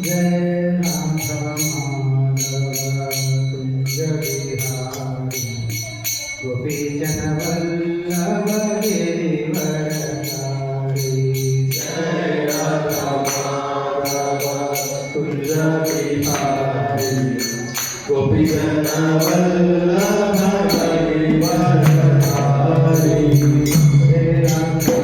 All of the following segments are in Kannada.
जय राधा माधव कुंज बिहारी गोपी जन वल्लभ गिरिवरधारी जय राधा माधव कुंज बिहारी गोपी जन वल्लभ गिरिवरधारी जय राधा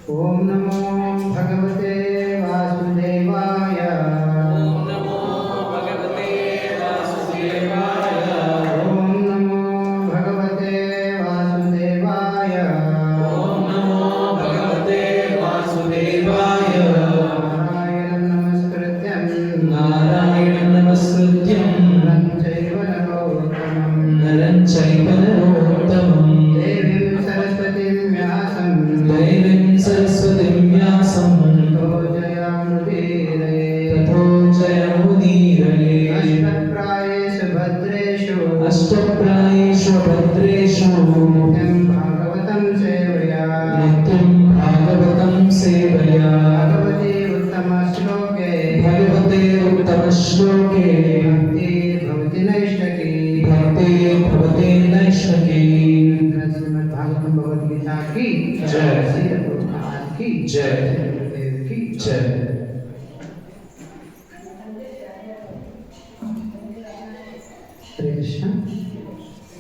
ओम नमो भगवते वासुदेवाय। ओम नमो भगवते वासुदेवाय। ओम नमो भगवते वासुदेवाय। ओम नमो भगवते जय गुरुदेव की जय। ಹರೇ ಕೃಷ್ಣ.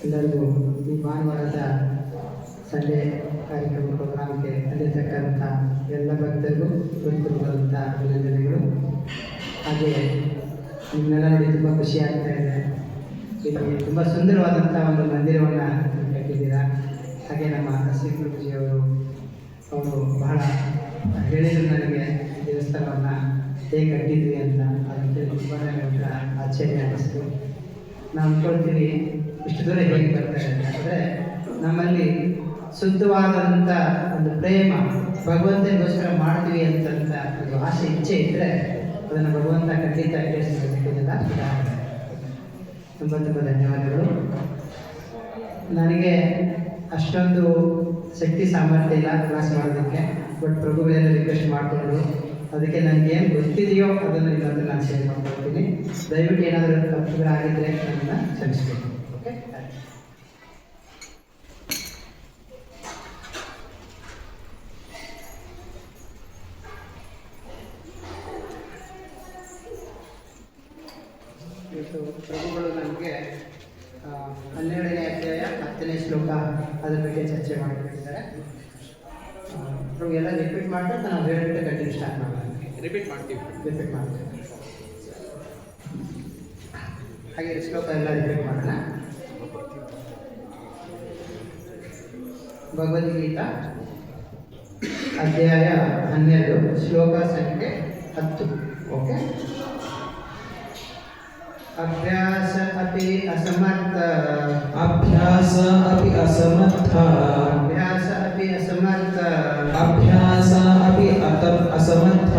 ಎಲ್ಲರಿಗೂ ಈ ಭಾನುವಾರದ ಸಂಡೇ ಕಾರ್ಯಕ್ರಮ ಪ್ರೋಗ್ರಾಮ್ಗೆ ಬಂದಿರತಕ್ಕಂಥ ಎಲ್ಲ ಭಕ್ತರಿಗೂ ಹೃತ್ಪೂರ್ವಕವಾದಂಥ ಅಭಿನಂದನೆಗಳು. ಹಾಗೆ ನಿಮ್ಮೆಲ್ಲ ನೋಡಿ ತುಂಬ ಖುಷಿ ಆಗ್ತಾ ಇದೆ. ಇಲ್ಲಿ ತುಂಬ ಸುಂದರವಾದಂಥ ಒಂದು ಮಂದಿರವನ್ನು ಕಟ್ಟಿದ್ದೀರಾ. ಹಾಗೆ ನಮ್ಮ ಶ್ರೀ ಗುರುಜಿಯವರು ಅವರು ಬಹಳ ಹೇಳಿದರು ನನಗೆ ದೇವಸ್ಥಾನವನ್ನು ಹೇಗೆ ಕಟ್ಟಿದ್ವಿ ಅಂತ. ಅದಕ್ಕೆ ತುಂಬಾ ಒಂಥರ ಆಶ್ಚರ್ಯ ಅನ್ನಿಸ್ತು. ನಾವು ಅಂದ್ಕೊಳ್ತೀವಿ ಇಷ್ಟು ದೂರ ಹೇಗೆ ಬರ್ತಾರೆ ಅಂದರೆ ನಮ್ಮಲ್ಲಿ ಶುದ್ಧವಾದಂಥ ಒಂದು ಪ್ರೇಮ ಭಗವಂತನಿಗೋಸ್ಕರ ಮಾಡ್ತೀವಿ ಅಂತಂತ ಒಂದು ಆಸೆ ಇಚ್ಛೆ ಇದ್ದರೆ ಅದನ್ನು ಭಗವಂತ ಖಂಡಿತ ಈಡೇರಿಸಬೇಕಿಲ್ಲ. ತುಂಬ ತುಂಬ ಧನ್ಯವಾದಗಳು. ನನಗೆ ಅಷ್ಟೊಂದು ಶಕ್ತಿ ಸಾಮರ್ಥ್ಯ ಇಲ್ಲ ಕ್ಲಾಸ್ ಮಾಡೋದಕ್ಕೆ. ಬಟ್ ಪ್ರಭುಗಳನ್ನು ರಿಕ್ವೆಸ್ಟ್ ಮಾಡಿಕೊಂಡ್ರು. ಅದಕ್ಕೆ ನನಗೇನು ಗೊತ್ತಿದೆಯೋ ಅದನ್ನು ನಿಮ್ಮ ಹತ್ರ ನಾನು ಶೇರ್ ಮಾಡ್ಕೊಳ್ತೀನಿ. ದಯವಿಟ್ಟು ಏನಾದರೂ ತಪ್ಪುಗಳಾಗಿದ್ದರೆ ನನ್ನನ್ನು ಕ್ಷಮಿಸಬೇಕು. ಓಕೆ, ಇವತ್ತು ಪ್ರಭುಗಳು ನನಗೆ 12ನೇ ಅಧ್ಯಾಯ 10ನೇ ಶ್ಲೋಕ ಅದ್ರ ಬಗ್ಗೆ ಚರ್ಚೆ ಮಾಡಿಬಿಟ್ಟಿದ್ದಾರೆ. ಪ್ರಭು ಎಲ್ಲ ರಿಪೀಟ್ ಮಾಡಿದ್ರೆ ನಾವು ಹೇಳ್ಬಿಟ್ಟು ಕಂಟಿನ್ಯೂ ಸ್ಟಾರ್ಟ್ ಮಾಡೋಣ. ರಿಪೀಟ್ ಮಾಡ್ತೀವಿ. ರಿಪೀಟ್ ಮಾಡ್ತೀವಿ. ಹಾಗೆ ಶ್ಲೋಕ ಎಲ್ಲ ರಿಪೀಟ್ ಮಾಡೋಣ. ಭಗವದ್ಗೀತಾ ಅಧ್ಯಾಯ 12 ಶ್ಲೋಕ ಸಂಖ್ಯೆ 10. ಓಕೆ. अभ्यास अपि असमर्थ अभ्यास अपि असमर्थ अभ्यास अपि असमर्थ अभ्यास अपि असमर्थ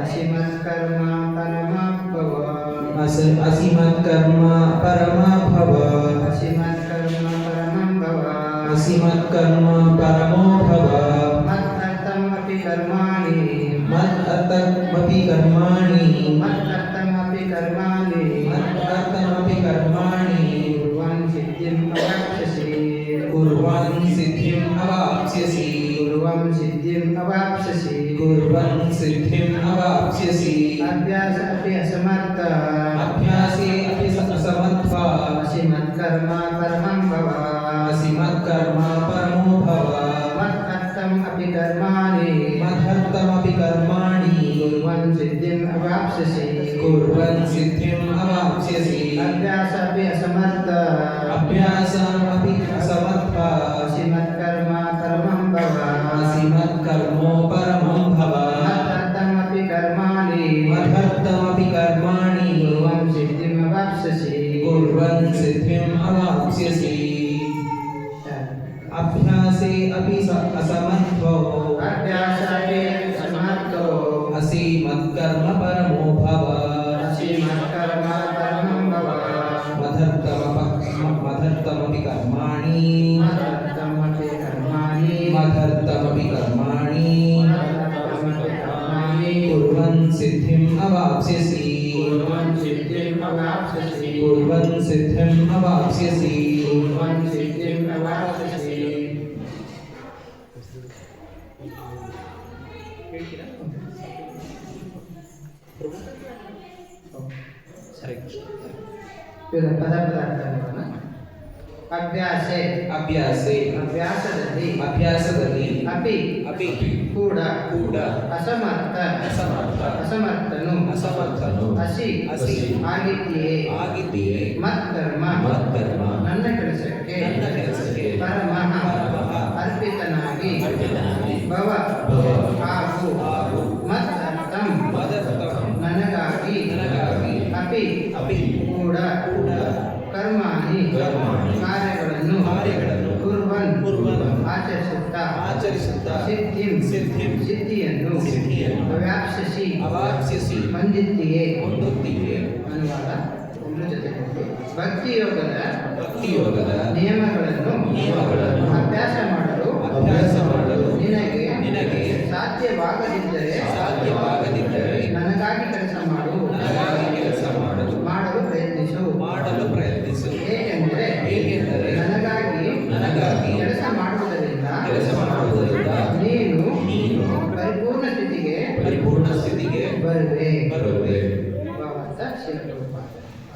असिमत्कर्म परमाभव असिमत्कर्म परमा भव असिमत्कर्म परमं भव असिमत्कर्म परमो भव मत्कर्तम् अपि कर्माणि मदर्थमपि कर्माणि मत्कर्तमपि कर्माणि मदर्थमपि कर्माणि कुर्वन् सिद्धिम् अवाप्स्यसि कुर्वन् सिद्धिम् अवाप्स्यसि कुर्वन् सिद्धिम् अवाप्स्यसि कुर्वन् सिद्धिम् अवाप्स्यसि अभ्यास अपि असमर्थ अभ्यासे अपि असमर्थ असिमत्कर्म परमं भव असिमत्कर्म परमो भव मत्कर्तम् अपि कर्माणि मदर्थमपि कर्माणि कुर्वन् सिद्धिम् अवाप्स्यसि कुर्वन् सिद्धिम् अवाप्स्यसि अभ्यास अपि असमर्थ अभ्यासमपि असमर्थ असिमत्कर्म परमं भव असिमत्कर्मो परमं भव मत्कर्तम् अपि कर्माणि मदर्थमपि कर्माणि कुर्वन् सिद्धिम् अवाप्स्यसि कुर्वन् सिद्धिम् अवाप्स्यसि अभ्यासे अपि असमर्थो अभ्यास अपि असमर्थो असिमत्कर्म परमो भव असिमत्कर्म परमं भव मदर्थमपि कर्माणि मत्कर्तमपि कर्माणि मदर्थमपि कर्माणि कुर्वन् सिद्धिम् अवाप्स्यसि कुर्वन् सिद्धिम् अवाप्स्यसि कुर्वन् सिद्धिम् अवाप्स्यसि कुर्वन् सिद्धिम् अवाप्स्यसि ಸರಿ. ಇವಾಗ ಪದ ಪದಾರ್ಥ ನೋಡೋಣ. ಅಭ್ಯಾಸೆ ಅಭ್ಯಾಸೆ ಅಭ್ಯಾಸದಲ್ಲಿ ಅಭ್ಯಾಸದಲ್ಲಿ ಅಪಿ ಕೂಡ ಕೂಡ ಅಸಮರ್ಥ ಅಸಮರ್ಥನು ಅಸಮರ್ಥನು ಅಸಿ ಅಸಿ ಆಗಿದೆಯೇ ಆಗಿದೆಯೇ ಮತ್ಕರ್ಮ ಮತ್ಕರ್ಮ ನನ್ನ ಕೆಲಸಕ್ಕೆ ಪರಮಃ ಅರ್ಪಿತನಾಗಿ ಭವ ಹಾಗೂ ಮದರ್ಥಂ ನನಗಾಗಿ ಅಪಿ ಕೂಡ ಕಾರ್ಯಗಳನ್ನು ಕುರ್ವನ್ ಆಚರಿಸುತ್ತಾ ಸಿದ್ಧಿಯನ್ನು ಅವಾಪ್ಸ್ಯಸಿ ಹೊಂದಿದ್ದೀಯೇ. ಅನುವಾದ ಎಲ್ಲರ ಜೊತೆಗೆ ಭಕ್ತಿಯೋಗದ ನಿಯಮಗಳನ್ನು ಅಭ್ಯಾಸ ಮಾಡಲು ನಿನಗೆ ಸಾಧ್ಯವಾಗದಿದ್ದರೆ ನನಗಾಗಿ ಕೆಲಸ ಮಾಡಲು ಪ್ರಯತ್ನಿಸು. ಏಕೆಂದರೆ ನನಗಾಗಿ ಕೆಲಸ ಮಾಡುವುದರಿಂದ ನೀನು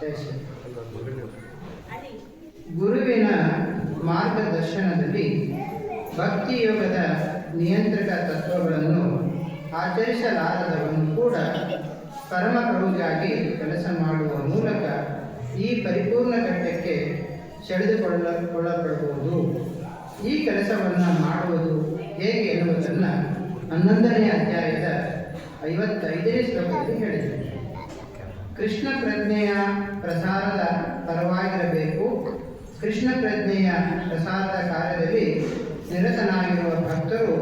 ಜಯಶ್ರೀ. ಗುರುವಿನ ಮಾರ್ಗದರ್ಶನದಲ್ಲಿ ಭಕ್ತಿ ಯೋಗದ ನಿಯಂತ್ರಕ ತತ್ವಗಳನ್ನು ಆಚರಿಸಲಾರದವನು ಕೂಡ ಪರಮಪ್ರಭುಗಾಗಿ ಕೆಲಸ ಮಾಡುವ ಮೂಲಕ ಈ ಪರಿಪೂರ್ಣ ಘಟ್ಟಕ್ಕೆ ಸೆಳೆದುಕೊಳ್ಳಲ್ಪಡಬಹುದು. ಈ ಕೆಲಸವನ್ನು ಮಾಡುವುದು ಹೇಗೆ ಎನ್ನುವುದನ್ನು 11ನೇ ಅಧ್ಯಾಯದ 55ನೇ ಶ್ಲೋಕದಲ್ಲಿ ಹೇಳಿದೆ. ಕೃಷ್ಣ ಪ್ರಜ್ಞೆಯ ಪ್ರಸಾರದ ಪರವಾಗಿರಬೇಕು. ಕೃಷ್ಣ ಪ್ರಜ್ಞೆಯ ಪ್ರಸಾರದ ಕಾರ್ಯದಲ್ಲಿ ನಿರತನಾಗಿರುವ ಭಕ್ತರು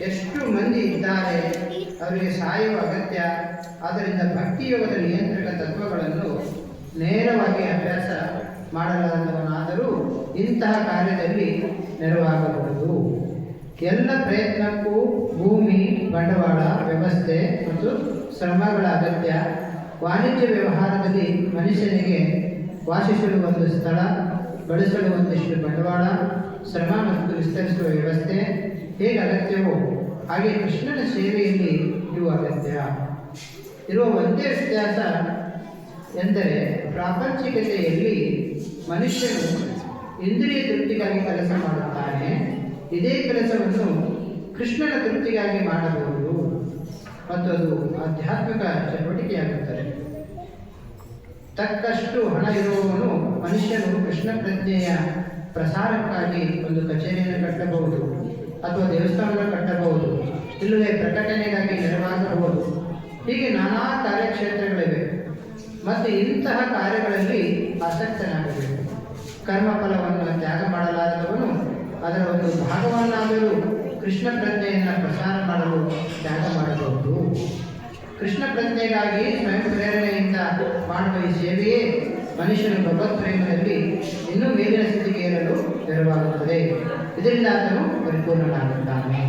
ಎಷ್ಟು ಮಂದಿ ಇದ್ದಾರೆ, ಅವರಿಗೆ ಸಾಯುವ ಅಗತ್ಯ. ಆದ್ದರಿಂದ ಭಕ್ತಿಯೋಗದ ನಿಯಂತ್ರಕ ತತ್ವಗಳನ್ನು ನೇರವಾಗಿ ಅಭ್ಯಾಸ ಮಾಡಲಾರದವನಾದರೂ ಇಂತಹ ಕಾರ್ಯದಲ್ಲಿ ನೆರವಾಗಬಹುದು. ಎಲ್ಲ ಪ್ರಯತ್ನಕ್ಕೂ ಭೂಮಿ, ಬಂಡವಾಳ, ವ್ಯವಸ್ಥೆ ಮತ್ತು ಶ್ರಮಗಳ ಅಗತ್ಯ. ವಾಣಿಜ್ಯ ವ್ಯವಹಾರದಲ್ಲಿ ಮನುಷ್ಯನಿಗೆ ವಾಸಿಸಲು ಒಂದು ಸ್ಥಳ, ಬಳಸಲು ಒಂದಿಷ್ಟು ಬಂಡವಾಳ, ಶ್ರಮ ಮತ್ತು ವಿಸ್ತರಿಸುವ ವ್ಯವಸ್ಥೆ ಹೇಗೆ ಅಗತ್ಯವೋ ಹಾಗೆ ಕೃಷ್ಣನ ಸೇವೆಯಲ್ಲಿ ಇರುವ ಅಗತ್ಯ. ಇರುವ ಒಂದೇ ವ್ಯತ್ಯಾಸ ಎಂದರೆ ಪ್ರಾಪಂಚಿಕತೆಯಲ್ಲಿ ಮನುಷ್ಯನು ಇಂದ್ರಿಯ ತೃಪ್ತಿಗಾಗಿ ಕೆಲಸ ಮಾಡುತ್ತಾನೆ. ಇದೇ ಕೆಲಸವನ್ನು ಕೃಷ್ಣನ ತೃಪ್ತಿಗಾಗಿ ಮಾಡಬಹುದು ಮತ್ತು ಅದು ಆಧ್ಯಾತ್ಮಿಕ ಚಟುವಟಿಕೆಯಾಗುತ್ತದೆ. ತಕ್ಕಷ್ಟು ಹಣ ಇರುವವನು ಮನುಷ್ಯನು ಕೃಷ್ಣ ಪ್ರಜ್ಞೆಯ ಪ್ರಸಾರಕ್ಕಾಗಿ ಒಂದು ಕಚೇರಿಯನ್ನು ಕಟ್ಟಬಹುದು ಅಥವಾ ದೇವಸ್ಥಾನವನ್ನು ಕಟ್ಟಬಹುದು, ಇಲ್ಲವೇ ಪ್ರಕಟಣೆಗಾಗಿ ನೆರವಾಗಬಹುದು. ಹೀಗೆ ನಾನಾ ಕಾರ್ಯಕ್ಷೇತ್ರಗಳಿವೆ ಮತ್ತು ಇಂತಹ ಕಾರ್ಯಗಳಲ್ಲಿ ಆಸಕ್ತನಾಗಬೇಕು. ಕರ್ಮಫಲವನ್ನು ತ್ಯಾಗ ಮಾಡಲಾರದವನು ಅದರ ಒಂದು ಭಾಗವನ್ನಾದರೂ ಕೃಷ್ಣ ಪ್ರಜ್ಞೆಯನ್ನು ಪ್ರಸಾರ ಮಾಡಲು ತ್ಯಾಗ ಮಾಡಬಹುದು. ಕೃಷ್ಣ ಪ್ರಜ್ಞೆಗಾಗಿ ಸ್ವಯಂ ಪ್ರೇರಣೆಯಿಂದ ಮಾಡುವ ಈ ಸೇವೆಯೇ ಮನುಷ್ಯನು ಭಗವತ್ ಪ್ರೇಮದಲ್ಲಿ ಇನ್ನೂ ಮೇಲಿನ ಸ್ಥಿತಿಗೆ ಏರಲು ನೆರವಾಗುತ್ತದೆ. ಇದರಿಂದ ಆತನು ಪರಿಪೂರ್ಣನಾಗುತ್ತಾನೆ.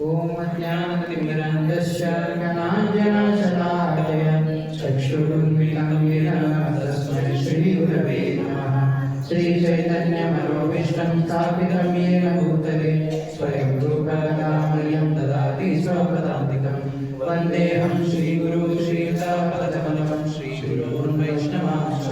ಓಂ ಅಜ್ಞಾನತಿಮಿರಂಧಸ್ಯ ಜ್ಞಾನಾಂಜನಶಲಾಕಯ ಚಕ್ಷುರುನ್ಮಿಲಿತಂ ಯೇನ ತಸ್ಮೈ ಶ್ರೀಗುರವೇ ನಮಃ. ಶ್ರೀ ಚೈತನ್ಯಮನೋಭೀಷ್ಟಂ ಸ್ಥಾಪಿತಂ ಯೇನ ಭೂತಲೆ ಸ್ವಯಂ ರೂಪಕದಾಮಯ್ಯಂ ದದಾತಿ ಸ್ವಪದಾಂತಿಕಂ. ವಂದೇಹಂ ಶ್ರೀಗುರು ಶ್ರೀಯುತಾಪದಕಮಲಂ ಶ್ರೀಗುರುನ್ ವೈಷ್ಣವಾಂಶ್ಚ.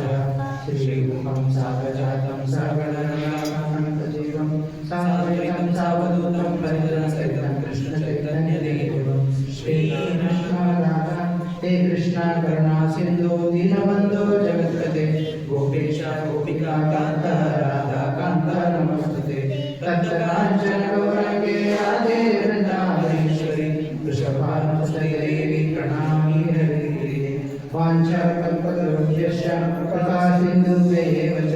ಶ್ರೀರೂಪಂ ಸಾಗಜಾತಂ ಸಗಣನಾಮಂತಜೀವಂ ಸಾದ್ವೈತಂ ಸಾವಧೂತಂ ಪರಿಜನಸಹಿತಂ ಕೃಷ್ಣ ಚೈತನ್ಯದೇವಂ. ಶ್ರೀಕೃಷ್ಣ ರಾಧಾ ಹೇ ಕೃಷ್ಣ ಕರುಣಾ ಸಿಂಧು ದೀನಬಂಧೋ ಜಗತ್ಪತೆ ಗೋಪೇಶ ಗೋಪಿಕಾ ಕಾಂತ ರಾಧಾ ಕಾಂತ ನಮಸ್ತುತೆ. ತಪ್ತಕಾಂಚನ ಗೌರಾಂಗೆ ರಾಧೆ ವೃಂದಾವನೇಶ್ವರಿ ವೃಷಭಾನುಸುತೆ ದೇವಿ ಪ್ರಣಾಮಿ ಹರಿಪ್ರಿಯೆ. ವಾಂಛಾಕಲ್ಪತರುಭ್ಯಶ್ಚ ಕೃಪಾ ಸಿಂಧುಭ್ಯೇವ ಚ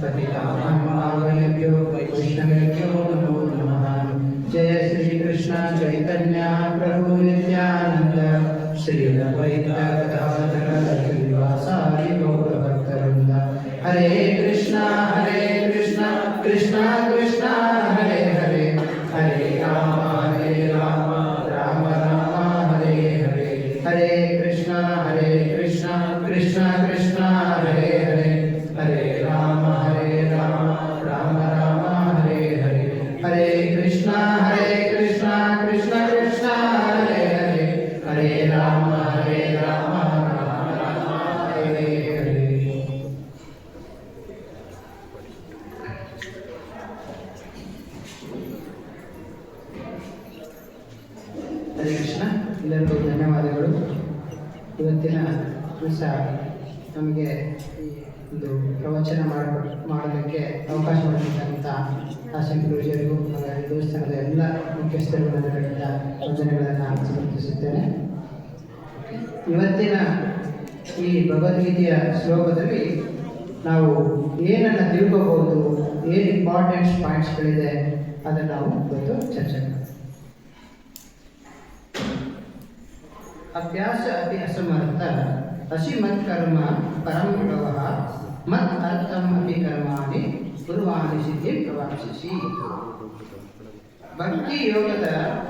ಪತಿತಾನಾಂ ಪಾವನೇಭ್ಯೋ ವೈಷ್ಣವೇಭ್ಯೋ ನಮೋ ನಮಃ. ಜಯ ಶ್ರೀ ಕೃಷ್ಣ ಚೈತನ್ಯ ಪ್ರಭು ನಿತ್ಯಾನಂದ ಶ್ರೀ ಅದ್ವೈತ ಗದಾಧರ ಶ್ರೀವಾಸಾದಿ ಗೌರಭಕ್ತವೃಂದ. ಹರೇ ಕೃಷ್ಣ ಕೃಷ್ಣ ಕೃಷ್ಣ ಹರೇ ಹರೇ, ಹರೇ ರಾಮ ರಾಮ ರಾಮ ಹರೇ ಹರೇ. ಹರೇ ಕೃಷ್ಣ ಕೃಷ್ಣ ಕೃಷ್ಣ ಹರೇ ಹರೇ, ಹರೇ ರಾಮ ರಾಮ ರಾಮ ಹರೇ ಹರೇ. ಹರೇ ಕೃಷ್ಣ ಕೃಷ್ಣ ಕೃಷ್ಣ ಹರೇ ಹರೇ, ಹರೇ ರಾಮ ರಾಮ ರಾಮ ಹರೇ ಹರೇ. ಹರೇ ಕೃಷ್ಣ. ಎಲ್ಲರಿಗೂ ಧನ್ಯವಾದಗಳು. ಇವತ್ತಿನ ದಿವಸ ನಮಗೆ ಈ ಒಂದು ಪ್ರವಚನ ಮಾಡಲಿಕ್ಕೆ ಅವಕಾಶ ಮಾಡಿದಂಥ ಆಶ್ರಮ ಗುರುಜಿಯರಿಗೂ ಹಾಗಾಗಿ ದೇವಸ್ಥಾನದ ಎಲ್ಲ ಮುಖ್ಯಸ್ಥರಿಗೂ ನನ್ನ ಕಡೆಯಿಂದ ವಂದನೆಗಳನ್ನು ಸಮರ್ಪಿಸುತ್ತೇನೆ. ಇವತ್ತಿನ ಈ ಭಗವದ್ಗೀತೆಯ ಶ್ಲೋಕದಲ್ಲಿ ನಾವು ಏನನ್ನು ತಿಳ್ಕೋಬಹುದು, ಏನು ಇಂಪಾರ್ಟೆಂಟ್ ಪಾಯಿಂಟ್ಸ್ಗಳಿದೆ ಅದನ್ನು ನಾವು ಇವತ್ತು ಚರ್ಚೆ ಮಾಡೋಣ. ಅಭ್ಯಾಸ ಅತಿ ಅಸಮರ್ಥ ಅಸಿಮತ್ ಕರ್ಮ ಪರಂ ಭವಃ ಮತ್ ಅರ್ಥಂ ಅಪಿ ಕರ್ಮಾಣಿ ಪೂರ್ವಾಣಿ ಸಿದ್ಧಿ ಪ್ರವಾಸಿಸಿ. ಭಕ್ತಿ ಯೋಗದ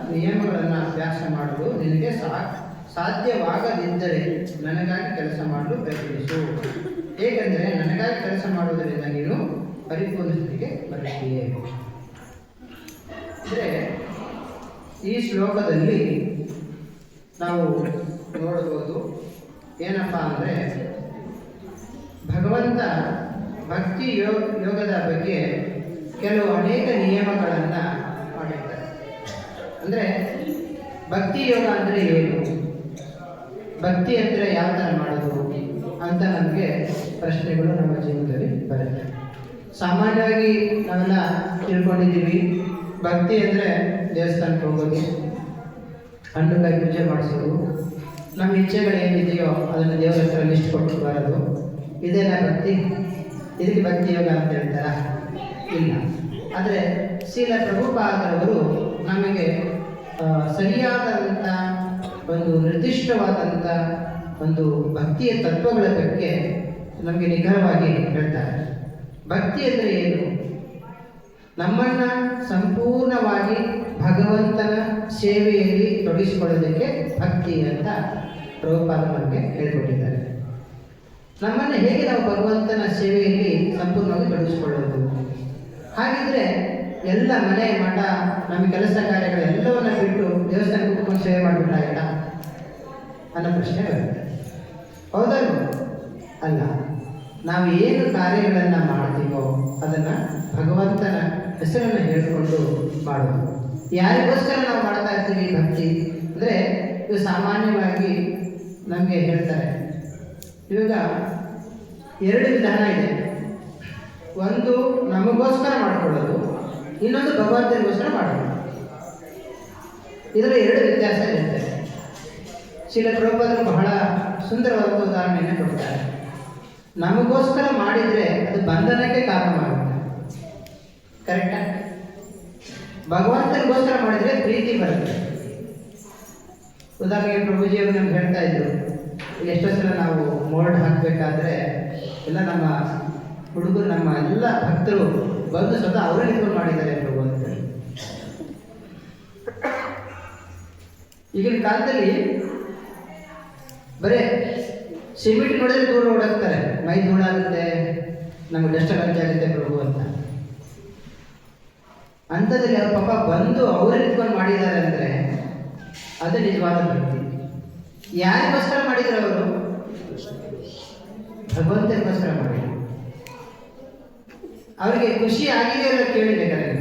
ನಿಯಮಗಳನ್ನು ಅಭ್ಯಾಸ ಮಾಡಲು ನಿನಗೆ ಸಾಧ್ಯವಾಗದಿದ್ದರೆ ನನಗಾಗಿ ಕೆಲಸ ಮಾಡಲು ಪ್ರಯತ್ನಿಸು. ಏಕೆಂದರೆ ನನಗಾಗಿ ಕೆಲಸ ಮಾಡುವುದರಿಂದ ನೀನು ಪರಿಪೂರ್ಣ ಸ್ಥಿತಿಗೆ ಬರುತ್ತೀಯೇ. ಅಂದರೆ ಈ ಶ್ಲೋಕದಲ್ಲಿ ನಾವು ನೋಡಬಹುದು ಏನಪ್ಪ ಅಂದರೆ ಭಗವಂತ ಭಕ್ತಿ ಯೋಗದ ಬಗ್ಗೆ ಕೆಲವು ಅನೇಕ ನಿಯಮಗಳನ್ನು ಮಾಡಿರ್ತಾರೆ. ಅಂದರೆ ಭಕ್ತಿ ಯೋಗ ಅಂದರೆ ಏನು, ಭಕ್ತಿ ಅಂದರೆ ಯಾವ ಥರ ಮಾಡೋದು ಅಂತ ನಮಗೆ ಪ್ರಶ್ನೆಗಳು ನಮ್ಮ ಜೀವನದಲ್ಲಿ ಬರುತ್ತೆ. ಸಾಮಾನ್ಯವಾಗಿ ನಾವೆಲ್ಲ ತಿಳ್ಕೊಂಡಿದ್ದೀವಿ, ಭಕ್ತಿ ಅಂದರೆ ದೇವಸ್ಥಾನಕ್ಕೆ ಹೋಗೋದು, ಹಣ್ಣು ಕಾಯಿ ಪೂಜೆ ಮಾಡಿಸೋದು, ನಮ್ಮ ಇಚ್ಛೆಗಳು ಏನಿದೆಯೋ ಅದನ್ನು ದೇವರ ಹತ್ರ ಲಿಸ್ಟ್ ಕೊಟ್ಟು ಬರೋದು, ಇದೇನಾ ಭಕ್ತಿ? ಇದಕ್ಕೆ ಭಕ್ತಿ ಯೋಗ ಅಂತ ಹೇಳ್ತಾರ? ಇಲ್ಲ. ಆದರೆ ಶ್ರೀಲ ಪ್ರಭುಪಾದರವರು ನಮಗೆ ಸರಿಯಾದಂಥ ಒಂದು ನಿರ್ದಿಷ್ಟವಾದಂಥ ಒಂದು ಭಕ್ತಿಯ ತತ್ವಗಳ ಬಗ್ಗೆ ನಮಗೆ ನಿಖರವಾಗಿ ಹೇಳ್ತಾರೆ. ಭಕ್ತಿ ಅಂದರೆ ಏನು? ನಮ್ಮನ್ನು ಸಂಪೂರ್ಣವಾಗಿ ಭಗವಂತನ ಸೇವೆಯಲ್ಲಿ ತೊಡಗಿಸಿಕೊಳ್ಳೋದಕ್ಕೆ ಭಕ್ತಿ ಅಂತ ಪ್ರಭುಪಾದರು ನಮಗೆ ಹೇಳಿಕೊಟ್ಟಿದ್ದಾರೆ. ನಮ್ಮನ್ನು ಹೇಗೆ ನಾವು ಭಗವಂತನ ಸೇವೆಯಲ್ಲಿ ಸಂಪೂರ್ಣವಾಗಿ ತೊಡಗಿಸಿಕೊಳ್ಳೋದು? ಹಾಗಿದ್ರೆ ಎಲ್ಲ ಮನೆ ಮಠ ನಮ್ಮ ಕೆಲಸ ಕಾರ್ಯಗಳೆಲ್ಲವನ್ನ ಬಿಟ್ಟು ದೇವಸ್ಥಾನಕ್ಕೆ ಕೂತ್ಕೊಂಡು ಸೇವೆ ಮಾಡಿಬಿಟ್ಟಾಗಲ್ಲ ಅನ್ನೋ ಪ್ರಶ್ನೆ ಬರುತ್ತೆ. ಹೌದಲ್ವ? ಅಲ್ಲ. ನಾವು ಏನು ಕಾರ್ಯಗಳನ್ನು ಮಾಡ್ತೀವೋ ಅದನ್ನು ಭಗವಂತನ ಹೆಸರನ್ನು ಹೇಳಿಕೊಂಡು ಮಾಡೋದು. ಯಾರಿಗೋಸ್ಕರ ನಾವು ಮಾಡ್ತಾ ಇರ್ತೀವಿ ಭಕ್ತಿ ಅಂದರೆ, ಇದು ಸಾಮಾನ್ಯವಾಗಿ ನಮಗೆ ಹೇಳ್ತಾರೆ, ಇವಾಗ ಎರಡು ವಿಧಾನ ಇದೆ. ಒಂದು ನಮಗೋಸ್ಕರ ಮಾಡ್ಕೊಳ್ಳೋದು, ಇನ್ನೊಂದು ಭಗವಂತನಿಗೋಸ್ಕರ ಮಾಡೋದು. ಇದರ ಎರಡು ವ್ಯತ್ಯಾಸ ಇರುತ್ತೆ. ಶ್ರೀಲ ಪ್ರಭುಪಾದರು ಬಹಳ ಸುಂದರವಾದ ಉದಾಹರಣೆಯನ್ನು ಕೊಡ್ತಾರೆ. ನಮಗೋಸ್ಕರ ಮಾಡಿದರೆ ಅದು ಬಂಧನಕ್ಕೆ ಕಾರಣವಾಗುತ್ತೆ. ಕರೆಕ್ಟಾ? ಭಗವಂತನಿಗೋಸ್ಕರ ಮಾಡಿದರೆ ಪ್ರೀತಿ ಬರುತ್ತೆ. ಉದಾಹರಣೆಗೆ ಪ್ರಭುಜಿಯವರು ನಮ್ಗೆ ಹೇಳ್ತಾ ಇದ್ರು, ಎಷ್ಟೋ ಸಲ ನಾವು ಮೋಲ್ಡ್ ಹಾಕಬೇಕಾದ್ರೆ ಎಲ್ಲ ನಮ್ಮ ಹುಡುಗರು, ನಮ್ಮ ಎಲ್ಲ ಭಕ್ತರು ಬಂದು ಸ್ವತಃ ಅವರೇ ನಿಂತ್ಕೊಂಡು ಮಾಡಿದ್ದಾರೆ ಪ್ರಭು ಅಂತ. ಈಗಿನ ಕಾಲದಲ್ಲಿ ಬರೇ ಸಿಮೆಂಟ್ ನೋಡಿದ್ರೆ ದೂರ ಓಡಾಡ್ತಾರೆ, ಮೈ ಧೂಳಾಗುತ್ತೆ, ನಮ್ಗೆ ಡಸ್ಟ್ ಅಲರ್ಜಿ ಆಗುತ್ತೆ ಪ್ರಭು ಅಂತ. ಅಂಥದ್ರಲ್ಲಿ ಅವ್ರ ಪಾಪ ಬಂದು ಅವರೇ ನಿಂತ್ಕೊಂಡು ಮಾಡಿದ್ದಾರೆ ಅಂದರೆ ಅದು ನಿಜವಾದ ಭಕ್ತಿ. ಯಾರಿಗೋಸ್ಕರ ಮಾಡಿದ್ರು ಅವರು? ಭಗವಂತನಿಗೋಸ್ಕರ ಮಾಡಿದ್ರು. ಅವರಿಗೆ ಖುಷಿ ಆಗಿದೆ ಎಲ್ಲ ಕೇಳಿಬೇಕಾದ್ರೆ,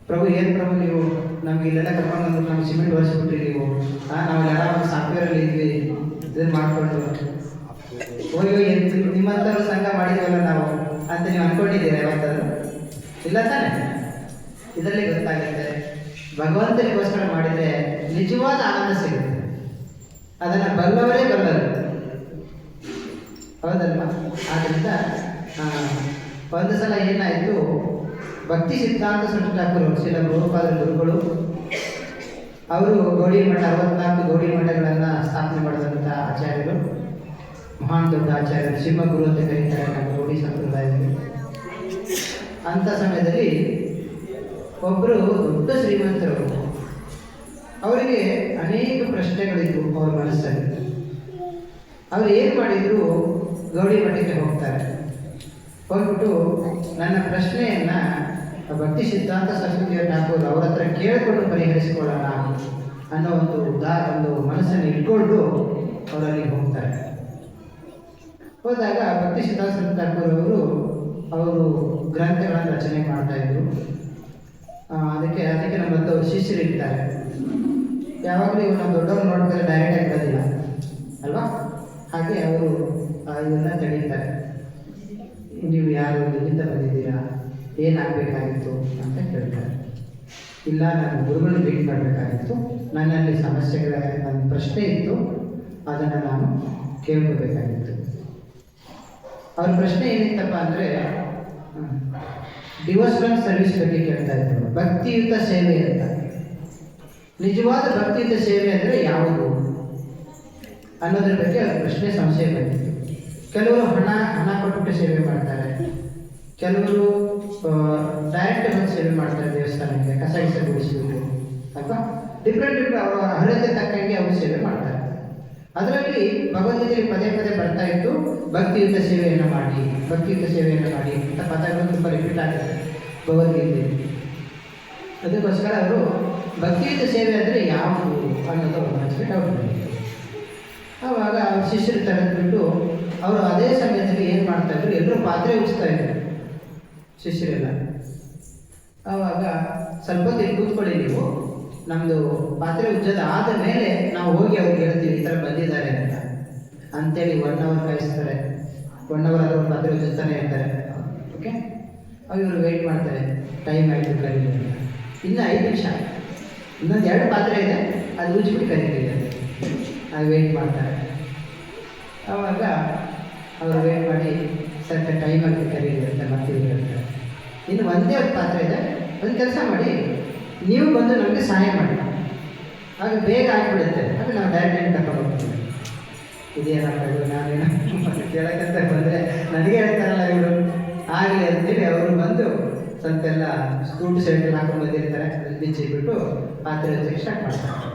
ಪ್ರಭು ಏನು ಪ್ರಭು ನೀವು ನಮ್ಗೆ ಇಲ್ಲೆಲ್ಲ ಕರ್ಕೊಂಡು ನಮ್ಗೆ ಸಿಮೆಂಟ್ ಒರೆಸ್ಬಿಟ್ರಿ ನೀವು, ನಾವು ಯಾರಾದ್ರೂ ಸಾಫ್ಟ್ವೇರಲ್ಲಿ ಇದ್ವಿ, ಇದನ್ನು ಮಾಡಿಕೊಂಡು ಹೋಗಿ ನಿಮ್ಮಂಥವ್ರು ಸಂಘ ಮಾಡಿದ್ವಲ್ಲ ನಾವು ಅಂತ ನೀವು ಅಂದ್ಕೊಂಡಿದ್ದೀರಾ ಯಾವತ್ತಾದ್ರು? ಇಲ್ಲ ತಾನೆ? ಇದರಲ್ಲಿ ಗೊತ್ತಾಗುತ್ತೆ, ಭಗವಂತನಿಗೋಸ್ಕರ ಮಾಡಿದರೆ ನಿಜವಾದ ಆನಂದ ಸಿಗುತ್ತೆ. ಅದನ್ನು ಬಲ್ಲವರೇ ಬಲ್ಲರು. ಹೌದಲ್ವಾ? ಆದ್ದರಿಂದ ಒಂದು ಸಲ ಏನಾಯಿತು, ಭಕ್ತಿ ಸಿದ್ಧಾಂತ ಸರಸ್ವತಿ ಠಾಕೂರ್ ಶ್ರೀಲ ಪ್ರಭುಪಾದರ ಗುರುಗಳು, ಅವರು ಗೌಡಿ ಮಠ 64 ಗೌಡಿ ಮಠಗಳನ್ನು ಸ್ಥಾಪನೆ ಮಾಡಿದಂಥ ಆಚಾರ್ಯರು, ಮಹಾನ್ ದೊಡ್ಡ ಆಚಾರ್ಯರು, ಸಿಂಹಗುರು ಅಂತ ಕರೀತಾರೆ ನಮ್ಮ ಗೌಡಿ ಸಂಪ್ರದಾಯದಲ್ಲಿ. ಅಂಥ ಸಮಯದಲ್ಲಿ ಒಬ್ಬರು ದೊಡ್ಡ ಶ್ರೀಮಂತರು, ಅವರಿಗೆ ಅನೇಕ ಪ್ರಶ್ನೆಗಳಿದ್ವು ಅವ್ರ ಮನಸ್ಸಲ್ಲಿ. ಅವರು ಏನು ಮಾಡಿದ್ರು, ಗೌಡಿ ಮಠಕ್ಕೆ ಹೋಗ್ತಾರೆ. ಹೋಗ್ಬಿಟ್ಟು ನನ್ನ ಪ್ರಶ್ನೆಯನ್ನು ಭಕ್ತಿ ಸಿದ್ಧಾಂತ ಸರಸ್ವತಿ ಠಾಕೂರ್ ಅವ್ರ ಹತ್ರ ಕೇಳಿಕೊಂಡು ಪರಿಹರಿಸಿಕೊಳ್ಳೋಣ ಅನ್ನೋ ಒಂದು ಮನಸ್ಸನ್ನು ಇಟ್ಕೊಂಡು ಅವರಲ್ಲಿ ಹೋಗ್ತಾರೆ. ಹೋದಾಗ ಭಕ್ತಿ ಸಿದ್ಧಾಂತ ಸರಸ್ವತಿ ಠಾಕೂರ್ ಅವರು ಗ್ರಂಥಗಳನ್ನು ರಚನೆ ಮಾಡ್ತಾಯಿದ್ರು. ಅದಕ್ಕೆ ನಮ್ಮಂಥವ್ರು ಶಿಷ್ಯರು ಇರ್ತಾರೆ. ಯಾವಾಗಲೂ ಇವು ನಾವು ದೊಡ್ಡವ್ರು ನೋಡಿದ್ರೆ ಡೈರೆಕ್ಟಾಗಿ ಬರೋದಿಲ್ಲ ಅಲ್ವಾ? ಹಾಗೆ ಅವರು ಇವನ್ನ ತಡೀತಾರೆ. ನೀವು ಯಾರು, ಎಲ್ಲಿಂದ ಬಂದಿದ್ದೀರಾ, ಏನಾಗಬೇಕಾಗಿತ್ತು ಅಂತ ಕೇಳ್ತಾರೆ. ಇಲ್ಲ, ನಾನು ಗುರುಗಳನ್ನ ಭೇಟಿ ಮಾಡಬೇಕಾಗಿತ್ತು, ನನ್ನಲ್ಲಿ ನನ್ನ ಪ್ರಶ್ನೆ ಇತ್ತು, ಅದನ್ನು ನಾನು ಕೇಳ್ಕೋಬೇಕಾಗಿತ್ತು. ಅವ್ರ ಪ್ರಶ್ನೆ ಏನಿತ್ತಪ್ಪ ಅಂದರೆ, ಡಿವೋಷನಲ್ ಸರ್ವಿಸ್ ಬಗ್ಗೆ ಕೇಳ್ತಾ ಇದ್ರು. ಭಕ್ತಿಯುತ ಸೇವೆ ಅಂತ. ನಿಜವಾದ ಭಕ್ತಿಯುತ ಸೇವೆ ಅಂದರೆ ಯಾವುದು ಅನ್ನೋದ್ರ ಬಗ್ಗೆ ಅವ್ರ ಪ್ರಶ್ನೆ ಸಂಶಯ ಬಂದಿತ್ತು. ಕೆಲವರು ಹಣ ಕೊಟ್ಟು ಸೇವೆ ಮಾಡ್ತಾರೆ, ಕೆಲವರು ಡೈರೆಕ್ಟ್ ಬಂದು ಸೇವೆ ಮಾಡ್ತಾರೆ ದೇವಸ್ಥಾನಕ್ಕೆ, ಕಸ ಗುಡಿಸ್ಬಿಟ್ಟು ಅಥವಾ ಡಿಫ್ರೆಂಟ್ ಅವರ ಅರ್ಹತೆ ತಕ್ಕಂಗೆ ಅವರು ಸೇವೆ ಮಾಡ್ತಾರೆ. ಅದರಲ್ಲಿ ಭಗವದ್ಗೀತೆಯಲ್ಲಿ ಪದೇ ಪದೇ ಬರ್ತಾ ಇತ್ತು, ಭಕ್ತಿಯುತ ಸೇವೆಯನ್ನು ಮಾಡಿ, ಭಕ್ತಿಯುತ ಸೇವೆಯನ್ನು ಮಾಡಿ ಅಂತ ಪದಗಳು ತುಂಬ ರಿಪೀಟ್ ಆಗುತ್ತೆ ಭಗವದ್ಗೀತೆಯಲ್ಲಿ. ಅದಕ್ಕೋಸ್ಕರ ಅವರು ಭಕ್ತಿಯುತ ಸೇವೆ ಅಂದರೆ ಯಾವುದು ಅನ್ನೋದು ಮನಸ್ಸಿಗೆ ಡೌಟ್ ಬಂದಿದೆ. ಆವಾಗ ಅವ್ರ ಶಿಷ್ಯರು ತೆಗೆದುಬಿಟ್ಟು ಅವರು ಅದೇ ಸಮಯದಲ್ಲಿ ಏನು ಮಾಡ್ತಾಯಿದ್ರು, ಎಲ್ಲರೂ ಪಾತ್ರೆ ಉಜ್ತಾ ಇದ್ರು ಶಿಷ್ಯರೆಲ್ಲ. ಆವಾಗ ಸ್ವಲ್ಪ ಹೊತ್ತಿಗೆ ಕೂತ್ಕೊಳ್ಳಿ ನೀವು, ನಮ್ಮದು ಪಾತ್ರೆ ಉಜ್ಜೋದು ಆದ ಮೇಲೆ ನಾವು ಹೋಗಿ ಅವ್ರಿಗೆ ಹೇಳ್ತೀವಿ ಈ ಥರ ಬಂದಿದ್ದಾರೆ ಅಂತೇಳಿ 1 hour ಕಾಯಿಸ್ತಾರೆ. 1 hour ಆದರೂ ಪಾತ್ರೆ ಉಜ್ಜುತ್ತಾನೆ ಇರ್ತಾರೆ. ಓಕೆ, ಇವರು ವೆಯ್ಟ್ ಮಾಡ್ತಾರೆ, ಟೈಮ್ ಆಯಿತು ಕರೀಲಿ ಅಂತ. ಇನ್ನು 5 ನಿಮಿಷ, ಇನ್ನೊಂದು 2 ಪಾತ್ರೆ ಇದೆ, ಅದು ಉಜ್ಜಿಬಿಟ್ಟು ಕರೀತೀವಿ ಅಂತ ಅದು ವೆಯ್ಟ್ ಮಾಡ್ತಾರೆ. ಆವಾಗ ಅವರು ವೆಯ್ಟ್ ಮಾಡಿ ಸ್ವಲ್ಪ ಟೈಮ್ ಆಗಿ ಕರೀಲಿ ಅಂತ ಮತ್ತೆ ಹೇಳ್ತಾರೆ. ಇನ್ನು ಒಂದೇ ಒಂದು ಪಾತ್ರೆ ಇದೆ, ಒಂದು ಕೆಲಸ ಮಾಡಿ, ನೀವು ಬಂದು ನಮಗೆ ಸಹಾಯ ಮಾಡಿ, ಆಗ ಬೇಗ ಆಗಿಬಿಡುತ್ತೆ, ಅದು ನಾವು ಡೈರೆಕ್ಟಾಗಿ ಕರ್ಕೊಂಡು ಹೋಗ್ತೀವಿ. ಇದೇನಾಗ್ತದೆ, ನಾವೇನು ಕೇಳೋಕ್ಕಂತ ಬಂದರೆ ನನಗೆ ಹೇಳ್ತಾರಲ್ಲ ಇವರು, ಆಗಲಿ ಅಂತೇಳಿ ಅವರು ಬಂದು ಸ್ವಲ್ಪ ಎಲ್ಲ ಸ್ಕೂಟ್ ಶರ್ಟ್ ಹಾಕೊಂಡು ಬಂದಿರ್ತಾರೆ, ಅಲ್ಲಿ ಬಿಚ್ಚಿಬಿಟ್ಟು ಪಾತ್ರೆ ಉಜ್ಜಕ್ಕೆ ಸ್ಟಾರ್ಟ್ ಮಾಡ್ತಾರೆ.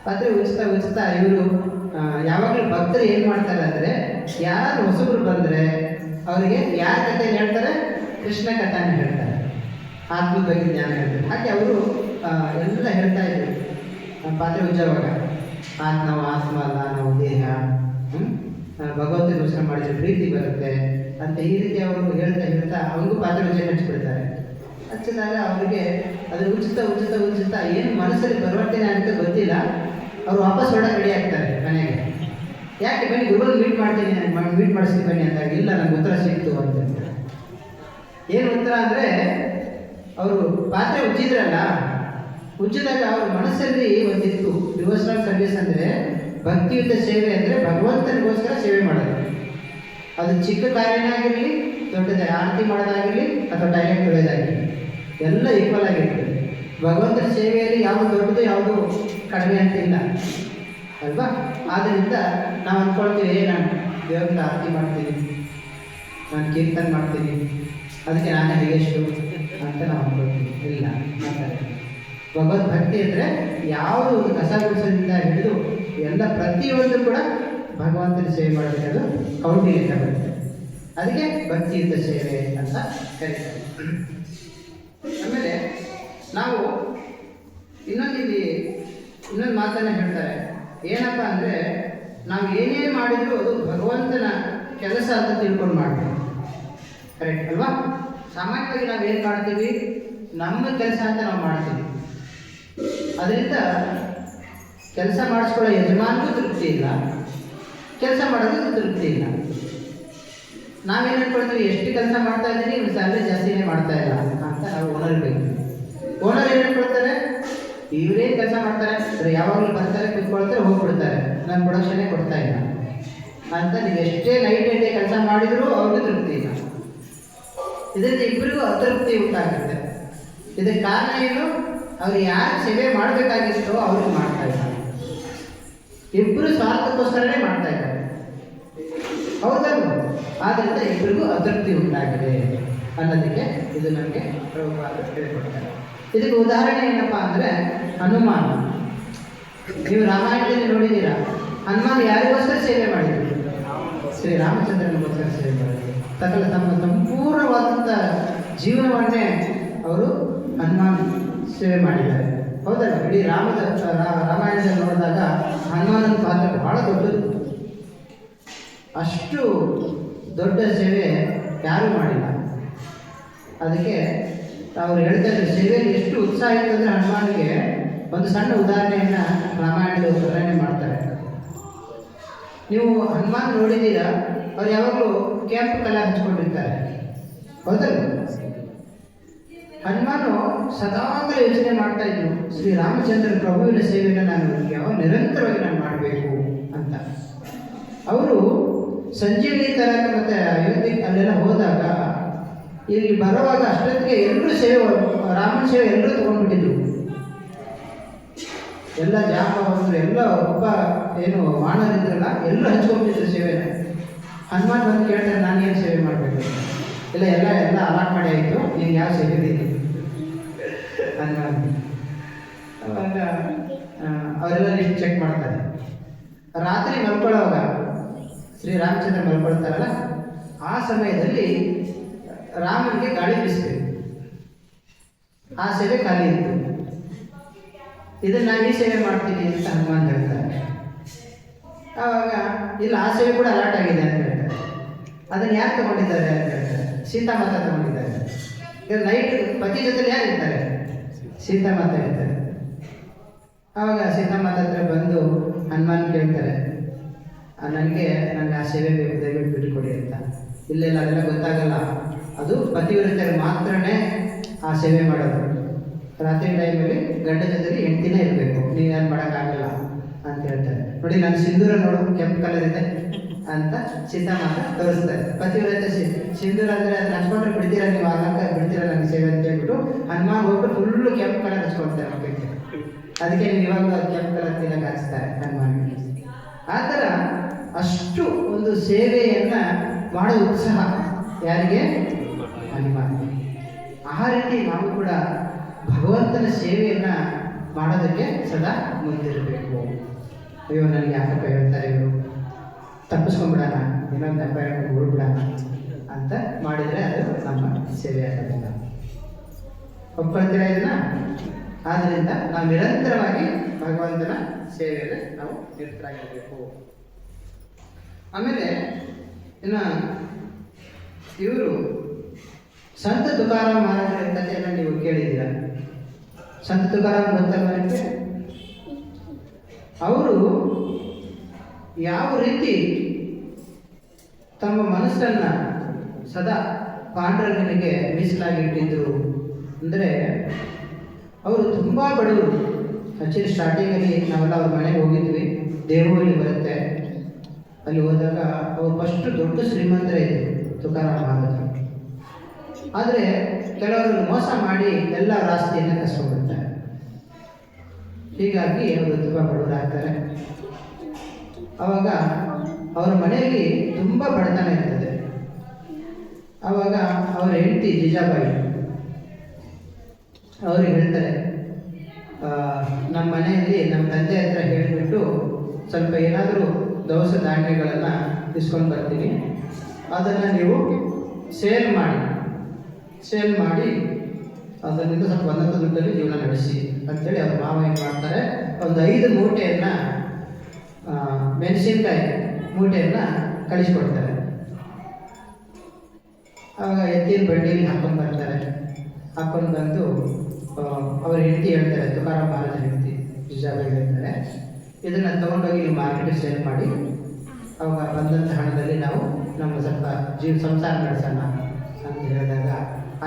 ಪಾತ್ರೆ ಉಜ್ತಾ ಇವರು ಯಾವಾಗಲೂ ಭಕ್ತರು ಏನು ಮಾಡ್ತಾರೆ ಅಂದರೆ, ಯಾರು ಹೊಸಬರು ಬಂದರೆ ಅವರಿಗೆ ಯಾರ ಕಥೆ ಹೇಳ್ತಾರೆ, ಕೃಷ್ಣ ಕಥೆಯನ್ನು ಹೇಳ್ತಾರೆ, ಆತ್ಮದ ಬಗ್ಗೆ ಜ್ಞಾನ ಹೇಳ್ತಾರೆ. ಹಾಗೆ ಅವರು ಎಲ್ಲ ಹೇಳ್ತಾ ಇದ್ರು ಪಾತ್ರೆ ಉಜ್ಜುವಾಗ, ನಾವು ಆತ್ಮ ಅಲ್ಲ, ನಾವು ದೇಹ, ಭಗವಂತನಿಗೋಸ್ಕರ ಮಾಡಿದ್ರೆ ಪ್ರೀತಿ ಬರುತ್ತೆ ಅಂತ ಈ ರೀತಿ ಅವರು ಹೇಳ್ತಾ ಅವ್ರಿಗೂ ಪಾತ್ರೆ ಉಜ್ಜಕ್ಕೆ ಹಚ್ಚಿಬಿಡ್ತಾರೆ. ಹಚ್ಚಿದಾಗ ಅವರಿಗೆ ಅದು ಉಜ್ಜುತ್ತಾ ಏನು ಮನಸ್ಸಲ್ಲಿ ಪರಿವರ್ತನೆ ಅಂತ ಗೊತ್ತಿಲ್ಲ, ಅವ್ರು ವಾಪಸ್ ಹೊರಡಕ್ಕೆ ರೆಡಿ ಆಗ್ತಾರೆ ಮನೆಗೆ. ಯಾಕೆ ಬನ್ನಿ ಗುರುಗಳು ಮೀಟ್ ಮಾಡಿಸ್ತೀನಿ ಬನ್ನಿ ಅಂದಾಗ, ಇಲ್ಲ ನನಗೆ ಉತ್ತರ ಸಿಕ್ತು ಅಂತ. ಏನು ಉತ್ತರ ಅಂದರೆ, ಅವರು ಪಾತ್ರೆ ಉಜ್ಜಿದ್ರಲ್ಲ, ಉಜ್ಜಿದಾಗ ಅವ್ರ ಮನಸ್ಸಲ್ಲಿ ಒಂದಿತ್ತು, ಡಿವೋಷನಲ್ ಸರ್ವಿಸ್ ಅಂದರೆ ಭಕ್ತಿಯುತ ಸೇವೆ ಅಂದರೆ ಭಗವಂತನಿಗೋಸ್ಕರ ಸೇವೆ ಮಾಡೋದು. ಅದು ಚಿಕ್ಕ ಕಾರ್ಯನೇ ಆಗಿರಲಿ, ದೊಡ್ಡದೇ ಆರತಿ ಮಾಡೋದಾಗಿರಲಿ ಅಥವಾ ಟೈಲೆಟ್ ತೊಳೆಯೋದಾಗಿರಲಿ, ಎಲ್ಲ ಈಕ್ವಲ್ ಆಗಿರ್ತದೆ. ಭಗವಂತನ ಸೇವೆಯಲ್ಲಿ ಯಾವುದು ದೊಡ್ಡದು ಯಾವುದು ಕಡಿಮೆ ಅಂತಿಲ್ಲ ಅಲ್ವಾ. ಆದ್ದರಿಂದ ನಾವು ಅಂದ್ಕೊಳ್ತೀವಿ, ನಾನು ದೇವ್ರ ಆರತಿ ಮಾಡ್ತೀನಿ, ನಾನು ಕೀರ್ತನೆ ಮಾಡ್ತೀನಿ, ಅದಕ್ಕೆ ನಾನೇ ಹೇಗೆಷ್ಟು ಅಂತ ನಾವು ಅಂದ್ಕೊಳ್ತೀವಿ. ಇಲ್ಲ, ಮಾತಾಡ ಭಗವದ್ಭಕ್ತಿ ಅಂದರೆ ಯಾವುದು ಒಂದು ಕಸ ಗುಡಿಸೋದ್ರಿಂದ ಹಿಡಿದು ಎಲ್ಲ ಪ್ರತಿಯೊಂದು ಕೂಡ ಭಗವಂತನ ಸೇವೆ ಮಾಡೋದಕ್ಕೆ ಅದು ಕೌಟಿಲ್ಯ ಬರುತ್ತೆ. ಅದಕ್ಕೆ ಭಕ್ತಿಯುತ ಸೇವೆ ಅಂತ ಕರೀತಾರೆ. ಆಮೇಲೆ ನಾವು ಇನ್ನೊಂದು ಮಾತನ್ನು ಹೇಳ್ತಾರೆ, ಏನಪ್ಪ ಅಂದರೆ, ನಾವು ಏನೇ ಮಾಡಿದರೂ ಅದು ಭಗವಂತನ ಕೆಲಸ ಅಂತ ತಿಳ್ಕೊಂಡು ಮಾಡ್ತೀವಿ. ಕರೆಕ್ಟ್ ಅಲ್ವಾ? ಸಾಮಾನ್ಯವಾಗಿ ನಾವು ಏನು ಮಾಡ್ತೀವಿ, ನಮ್ಮ ಕೆಲಸ ಅಂತ ನಾವು ಮಾಡ್ತೀವಿ. ಅದರಿಂದ ಕೆಲಸ ಮಾಡಿಸ್ಕೊಳ್ಳೋ ಯಜಮಾನಿಗೂ ತೃಪ್ತಿ ಇಲ್ಲ, ಕೆಲಸ ಮಾಡೋದಕ್ಕೂ ತೃಪ್ತಿ ಇಲ್ಲ. ನಾವೇನು ಹೇಳ್ಕೊಳ್ತೀವಿ, ಎಷ್ಟು ಕೆಲಸ ಮಾಡ್ತಾ ಇದ್ದೀನಿ, ಇವ್ರು ಸ್ಯಾಲ್ರಿ ಜಾಸ್ತಿನೇ ಮಾಡ್ತಾ ಇಲ್ಲ ಅಂತ ನಾವು ಓನರ್ ಬೇಕು. ಓನರ್ ಏನು ಹೇಳ್ಕೊಳ್ತಾರೆ, ಇವರೇನು ಕೆಲಸ ಮಾಡ್ತಾರೆ, ಯಾವಾಗಲೂ ಬರ್ತಾರೆ, ಕೂತ್ಕೊಳ್ತಾರೆ, ಹೋಗ್ಬಿಡ್ತಾರೆ, ನಾನು ಪ್ರೊಡಕ್ಷನ್ನೇ ಕೊಡ್ತಾ ಇಲ್ಲ ಅಂತ. ನೀವು ಎಷ್ಟೇ ನೈಟ್ ಡೇ ಕೆಲಸ ಮಾಡಿದರೂ ಅವ್ರಿಗೂ ತೃಪ್ತಿ ಇಲ್ಲ. ಇದರಿಂದ ಇಬ್ಬರಿಗೂ ಅತೃಪ್ತಿ ಉಂಟಾಗುತ್ತೆ. ಇದಕ್ಕೆ ಕಾರಣ ಏನು, ಅವ್ರು ಯಾರು ಸೇವೆ ಮಾಡಬೇಕಾಗಿತ್ತೋ ಅವ್ರಿಗೆ ಮಾಡ್ತಾ ಇದ್ದಾರೆ. ಇಬ್ಬರು ಸ್ವಾರ್ಥಕ್ಕೋಸ್ಕರನೇ ಮಾಡ್ತಾ ಇದ್ದಾರೆ, ಹೌದಲ್ವ? ಆದ್ದರಿಂದ ಇಬ್ಬರಿಗೂ ಅತೃಪ್ತಿ ಉಂಟಾಗಿದೆ ಅನ್ನೋದಕ್ಕೆ ಇದು ನಮಗೆ ಪ್ರಭುಪಾದ ಹೇಳಿಕೊಡ್ತಾರೆ. ಇದಕ್ಕೆ ಉದಾಹರಣೆ ಏನಪ್ಪ ಅಂದರೆ, ಹನುಮಾನ್. ನೀವು ರಾಮಾಯಣದಲ್ಲಿ ನೋಡಿದ್ದೀರಾ, ಹನುಮಾನ್ ಯಾರಿಗೋಸ್ಕರ ಸೇವೆ ಮಾಡಿದ್ರು? ಶ್ರೀರಾಮಚಂದ್ರನಿಗೋಸ್ಕರ ಸೇವೆ ಮಾಡಿದ್ರು. ತಮ್ಮ ಸಂಪೂರ್ಣವಾದಂಥ ಜೀವನವನ್ನೇ ಅವರು ಹನುಮಾನ್ ಸೇವೆ ಮಾಡಿದ್ದಾರೆ, ಹೌದಲ್ಲ? ಇಡೀ ರಾಮಾಯಣದಲ್ಲಿ ನೋಡಿದಾಗ ಹನುಮಾನನ ಪಾತ್ರ ಬಹಳ ದೊಡ್ಡದು. ಅಷ್ಟು ದೊಡ್ಡ ಸೇವೆ ಯಾರೂ ಮಾಡಿಲ್ಲ. ಅದಕ್ಕೆ ಅವರು ಹೇಳ್ತಾ ಇದ್ರು, ಸೇವೆಯಲ್ಲಿ ಎಷ್ಟು ಉತ್ಸಾಹ ಇತ್ತು ಅಂದರೆ ಹನುಮಾನಿಗೆ ಒಂದು ಸಣ್ಣ ಉದಾಹರಣೆಯನ್ನು ರಾಮಾಯಣದಲ್ಲಿ ವರ್ಣನೆ ಮಾಡ್ತಾರೆ. ನೀವು ಹನುಮಾನ್ ನೋಡಿದ್ದೀರಾ, ಅವ್ರು ಯಾವಾಗಲೂ ಕೆಂಪು ಕಲರ್ ಹಚ್ಕೊಂಡಿರ್ತಾರೆ, ಹೌದಲ್ಲ? ಹನುಮಾನು ಸದಾಕಾಲ ಯೋಚನೆ ಮಾಡ್ತಾ ಇದ್ರು, ಶ್ರೀರಾಮಚಂದ್ರ ಪ್ರಭುವಿನ ಸೇವೆಯನ್ನು ನಾನು ನಿರಂತರವಾಗಿ ಮಾಡಬೇಕು ಅಂತ. ಅವರು ಸಂಜೀವನಿ ತರಕ ಮತ್ತು ಅಯೋಧ್ಯೆ ಅಲ್ಲೆಲ್ಲ ಹೋದಾಗ ಇಲ್ಲಿ ಬರುವಾಗ ಅಷ್ಟೊತ್ತಿಗೆ ಎಲ್ಲರೂ ರಾಮನ ಸೇವೆ ಎಲ್ಲರೂ ತೊಗೊಂಡ್ಬಿಟ್ಟಿದ್ರು. ಎಲ್ಲ ಜಾಂಬವಂತರು ಎಲ್ಲ ಒಬ್ಬ ಏನು ವಾಣರಿದ್ರಲ್ಲ, ಎಲ್ಲರೂ ಹಂಚ್ಕೊಂಡ್ಬಿಟ್ಟಿದ್ರು ಸೇವೆನ. ಹನುಮಾನ್ ಬಂದು ಕೇಳ್ತಾರೆ, ನಾನೇನು ಸೇವೆ ಮಾಡಬೇಕು? ಇಲ್ಲ ಎಲ್ಲ ಅಲಾಟ್ ಮಾಡಿ ಆಯಿತು, ನೀವು ಯಾವ ಸೇವೆ ಬೇಕು ಹನುಮಾನ್. ಅವಾಗ ಅವರೆಲ್ಲ ಲಿಸ್ಟ್ ಚೆಕ್ ಮಾಡ್ತಾರೆ. ರಾತ್ರಿ ಮಲ್ಕೊಳ್ಳೋವಾಗ ಶ್ರೀರಾಮಚಂದ್ರ ಮಲ್ಕೊಳ್ತಾರಲ್ಲ, ಆ ಸಮಯದಲ್ಲಿ ರಾಮನಿಗೆ ಗಾಳಿ ಬೀಸಬೇಕು, ಆ ಸೇವೆ ಖಾಲಿ ಇತ್ತು. ಇದನ್ನು ನಾನು ಈ ಸೇವೆ ಮಾಡ್ತೀನಿ ಅಂತ ಹನುಮಾನ್ ಹೇಳ್ತಾರೆ. ಆವಾಗ ಇಲ್ಲ ಆ ಸೇವೆ ಕೂಡ ಅಲಾಟ್ ಆಗಿದೆ ಅಂತ ಹೇಳ್ತಾರೆ. ಅದನ್ನು ಯಾರು ತಗೊಂಡಿದ್ದಾರೆ ಅಂತ ಹೇಳ್ತಾರೆ, ಸೀತಾಮಾತಾ ತಗೊಂಡಿದ್ದಾರೆ. ಈಗ ನೈಟ್ ಪತಿ ಜೊತೆಲಿ ಯಾರು ಇರ್ತಾರೆ, ಸೀತಾಮಾತಾ ಇರ್ತಾರೆ. ಆವಾಗ ಸೀತಾಮಾತಾ ಹತ್ರ ಬಂದು ಹನುಮಾನ್ ಕೇಳ್ತಾರೆ, ನನಗೆ ಆ ಸೇವೆ ಬೇಕು, ದಯವಿಟ್ಟು ಬಿಟ್ಟುಕೊಡಿ ಅಂತ. ಇಲ್ಲೆಲ್ಲ ಅದೆಲ್ಲ ಗೊತ್ತಾಗಲ್ಲ, ಅದು ಪತಿವ್ರತರು ಮಾತ್ರನೇ ಆ ಸೇವೆ ಮಾಡೋದು. ರಾತ್ರಿ ಟೈಮಲ್ಲಿ ಗಂಡ ಜೊತೆಲಿ ಹೆಂಡ್ತಿನೇ ಇರಬೇಕು, ನೀವು ಯಾರು ಮಾಡೋಕ್ಕಾಗಲ್ಲ ಅಂತ ಹೇಳ್ತಾರೆ. ನೋಡಿ ನಾನು ಸಿಂಧೂರ ನೋಡು ಕೆಂಪು ಕಲರ್ ಇದೆ ಅಂತ ಸೀತಾಮಾತಾ ತೋರಿಸ್ತಾರೆ. ಪತಿವ್ರತೆ ಸಿಂಧೂರ ಅಂದರೆ ಅದನ್ನ ಹಚ್ಕೊಂಡ್ರೆ ಬಿಡ್ತೀರಾ ನೀವು, ಆಗ ಬಿಡ್ತೀರಾ ನನಗೆ ಸೇವೆ ಅಂತ ಹೇಳ್ಬಿಟ್ಟು ಹನುಮಾನ್ ಹೋಗ್ಬಿಟ್ಟು ಫುಲ್ಲು ಕೆಂಪು ಕಲರ್ ಹಚ್ಕೊಳ್ತಾರೆ ಮಕ್ಕಳಿಗೆ. ಅದಕ್ಕೆ ನೀವು ಇವಾಗ ಕೆಂಪು ಕಲರ್ ತಿನ್ನಕ್ಕೆ ಹಾಕ್ಸ್ತಾರೆ ಹನುಮಾನ್ಗೆ. ಆ ಥರ ಅಷ್ಟು ಒಂದು ಸೇವೆಯನ್ನು ಮಾಡೋ ಉತ್ಸಾಹ ಯಾರಿಗೆ, ಹನುಮಾನ್. ಆ ರೀತಿ ನಾವು ಕೂಡ ಭಗವಂತನ ಸೇವೆಯನ್ನು ಮಾಡೋದಕ್ಕೆ ಸದಾ ಮುಂದಿರಬೇಕು. ಅಯ್ಯೋ ನನಗೆ ಯಾಕಪ್ಪ ಹೇಳ್ತಾರೆ ಇವರು, ತಪ್ಪಿಸ್ಕೊಂಡ್ಬಿಡೋಣ, ಇನ್ನೊಂದು ಹಬ್ಬ ಹೇಳ್ಕೊಂಡು ಬಿಡ್ಬಿಡೋಣ ಅಂತ ಮಾಡಿದರೆ ಅದು ನಮ್ಮ ಸೇವೆ ಆಗೋದಿಲ್ಲ. ಒಪ್ಕೊಳ್ತೀರಾ ಇದನ್ನ? ಆದ್ದರಿಂದ ನಾವು ನಿರಂತರವಾಗಿ ಭಗವಂತನ ಸೇವೆಯಲ್ಲಿ ನಾವು ನಿರತರಾಗಿರಬೇಕು. ಆಮೇಲೆ ಇನ್ನು ಇವರು ಸಂತ ತುಕಾರಾಮ್ ಮಹಾರಾಜರ ಕಥೆಯನ್ನು ನೀವು ಕೇಳಿದ್ದೀರ. ಸಂತ ತುಕಾರಾಮ್ ಗೊತ್ತಲ್ವ ನಿಮಗೆ? ಅವರು ಯಾವ ರೀತಿ ತಮ್ಮ ಮನಸ್ಸನ್ನು ಸದಾ ಪಾಂಡುರಂಗನಿಗೆ ಮೀಸಲಾಗಿಟ್ಟಿದ್ರು ಅಂದರೆ, ಅವರು ತುಂಬ ಬಡವರು. ಆ್ಯಕ್ಚುಲಿ ಸ್ಟಾರ್ಟಿಂಗಲ್ಲಿ ನಾವೆಲ್ಲ ಅವ್ರ ಮನೆಗೆ ಹೋಗಿದ್ವಿ, ದೇವಹಳ್ಳಿ ಬರುತ್ತೆ. ಅಲ್ಲಿ ಹೋದಾಗ ಅವರು ಫಸ್ಟ್ ದೊಡ್ಡ ಶ್ರೀಮಂತರ ಇದ್ದರು ತುಕಾರಾಮ್ ಮಹಾರಾಜರು. ಆದರೆ ಕೆಲವರು ಮೋಸ ಮಾಡಿ ಎಲ್ಲ ಆಸ್ತಿಯನ್ನು ಕಸ್ಕೊಂಡ್ಬಿಡ್ತಾರೆ. ಹೀಗಾಗಿ ಅವರು ತುಂಬ ಬಡವರಾಗ್ತಾರೆ. ಆವಾಗ ಅವರ ಮನೆಯಲ್ಲಿ ತುಂಬ ಬಡತನ ಇರ್ತದೆ. ಆವಾಗ ಅವರ ಹೆಂಡತಿ ಜಿಜಾಬಾಯಿ ಅವ್ರಿಗೆ ಹೇಳ್ತಾರೆ, ನಮ್ಮ ಮನೆಯಲ್ಲಿ ನಮ್ಮ ತಂದೆ ಹತ್ರ ಹೇಳಿಬಿಟ್ಟು ಸ್ವಲ್ಪ ಏನಾದರೂ ದವಸ ಧಾನ್ಯಗಳನ್ನು ಇಸ್ಕೊಂಡು ಬರ್ತೀನಿ, ಅದನ್ನು ನೀವು ಸೇಲ್ ಮಾಡಿ ಅದರಿಂದ ಸ್ವಲ್ಪ ಬಂದಂಥ ದುಡ್ಡಲ್ಲಿ ಜೀವನ ನಡೆಸಿ ಅಂತೇಳಿ ಅವ್ರ ಮಾವ ಏನು ಮಾಡ್ತಾರೆ, ಒಂದು 5 ಮೂಟೆಯನ್ನು ಮೆಣಸಿನ್ಕಾಯಿ ಮೂಟೆಯನ್ನು ಕಳಿಸ್ಕೊಡ್ತಾರೆ. ಆವಾಗ ಎತ್ತಿನ ಬಂಡಿಗೆ ಹಾಕೊಂಡು ಬರ್ತಾರೆ. ಹಾಕೊಂಡು ಬಂದು ಅವ್ರ ಹೆಂಡತಿ ಹೇಳ್ತಾರೆ, ತುಕಾರಾಮ್ ಮಹಾರಾಜರ ಹೆಂಡತಿ ಜಿಜಾಬಾಯಿ ಹೇಳ್ತಾರೆ, ಇದನ್ನು ತೊಗೊಂಡೋಗಿ ನೀವು ಮಾರ್ಕೆಟಿಗೆ ಸೇಲ್ ಮಾಡಿ, ಅವಾಗ ಬಂದಂಥ ಹಣದಲ್ಲಿ ನಾವು ನಮ್ಮ ಸ್ವಲ್ಪ ಸಂಸಾರ ನಡೆಸೋಣ ಅಂತ ಹೇಳಿದಾಗ,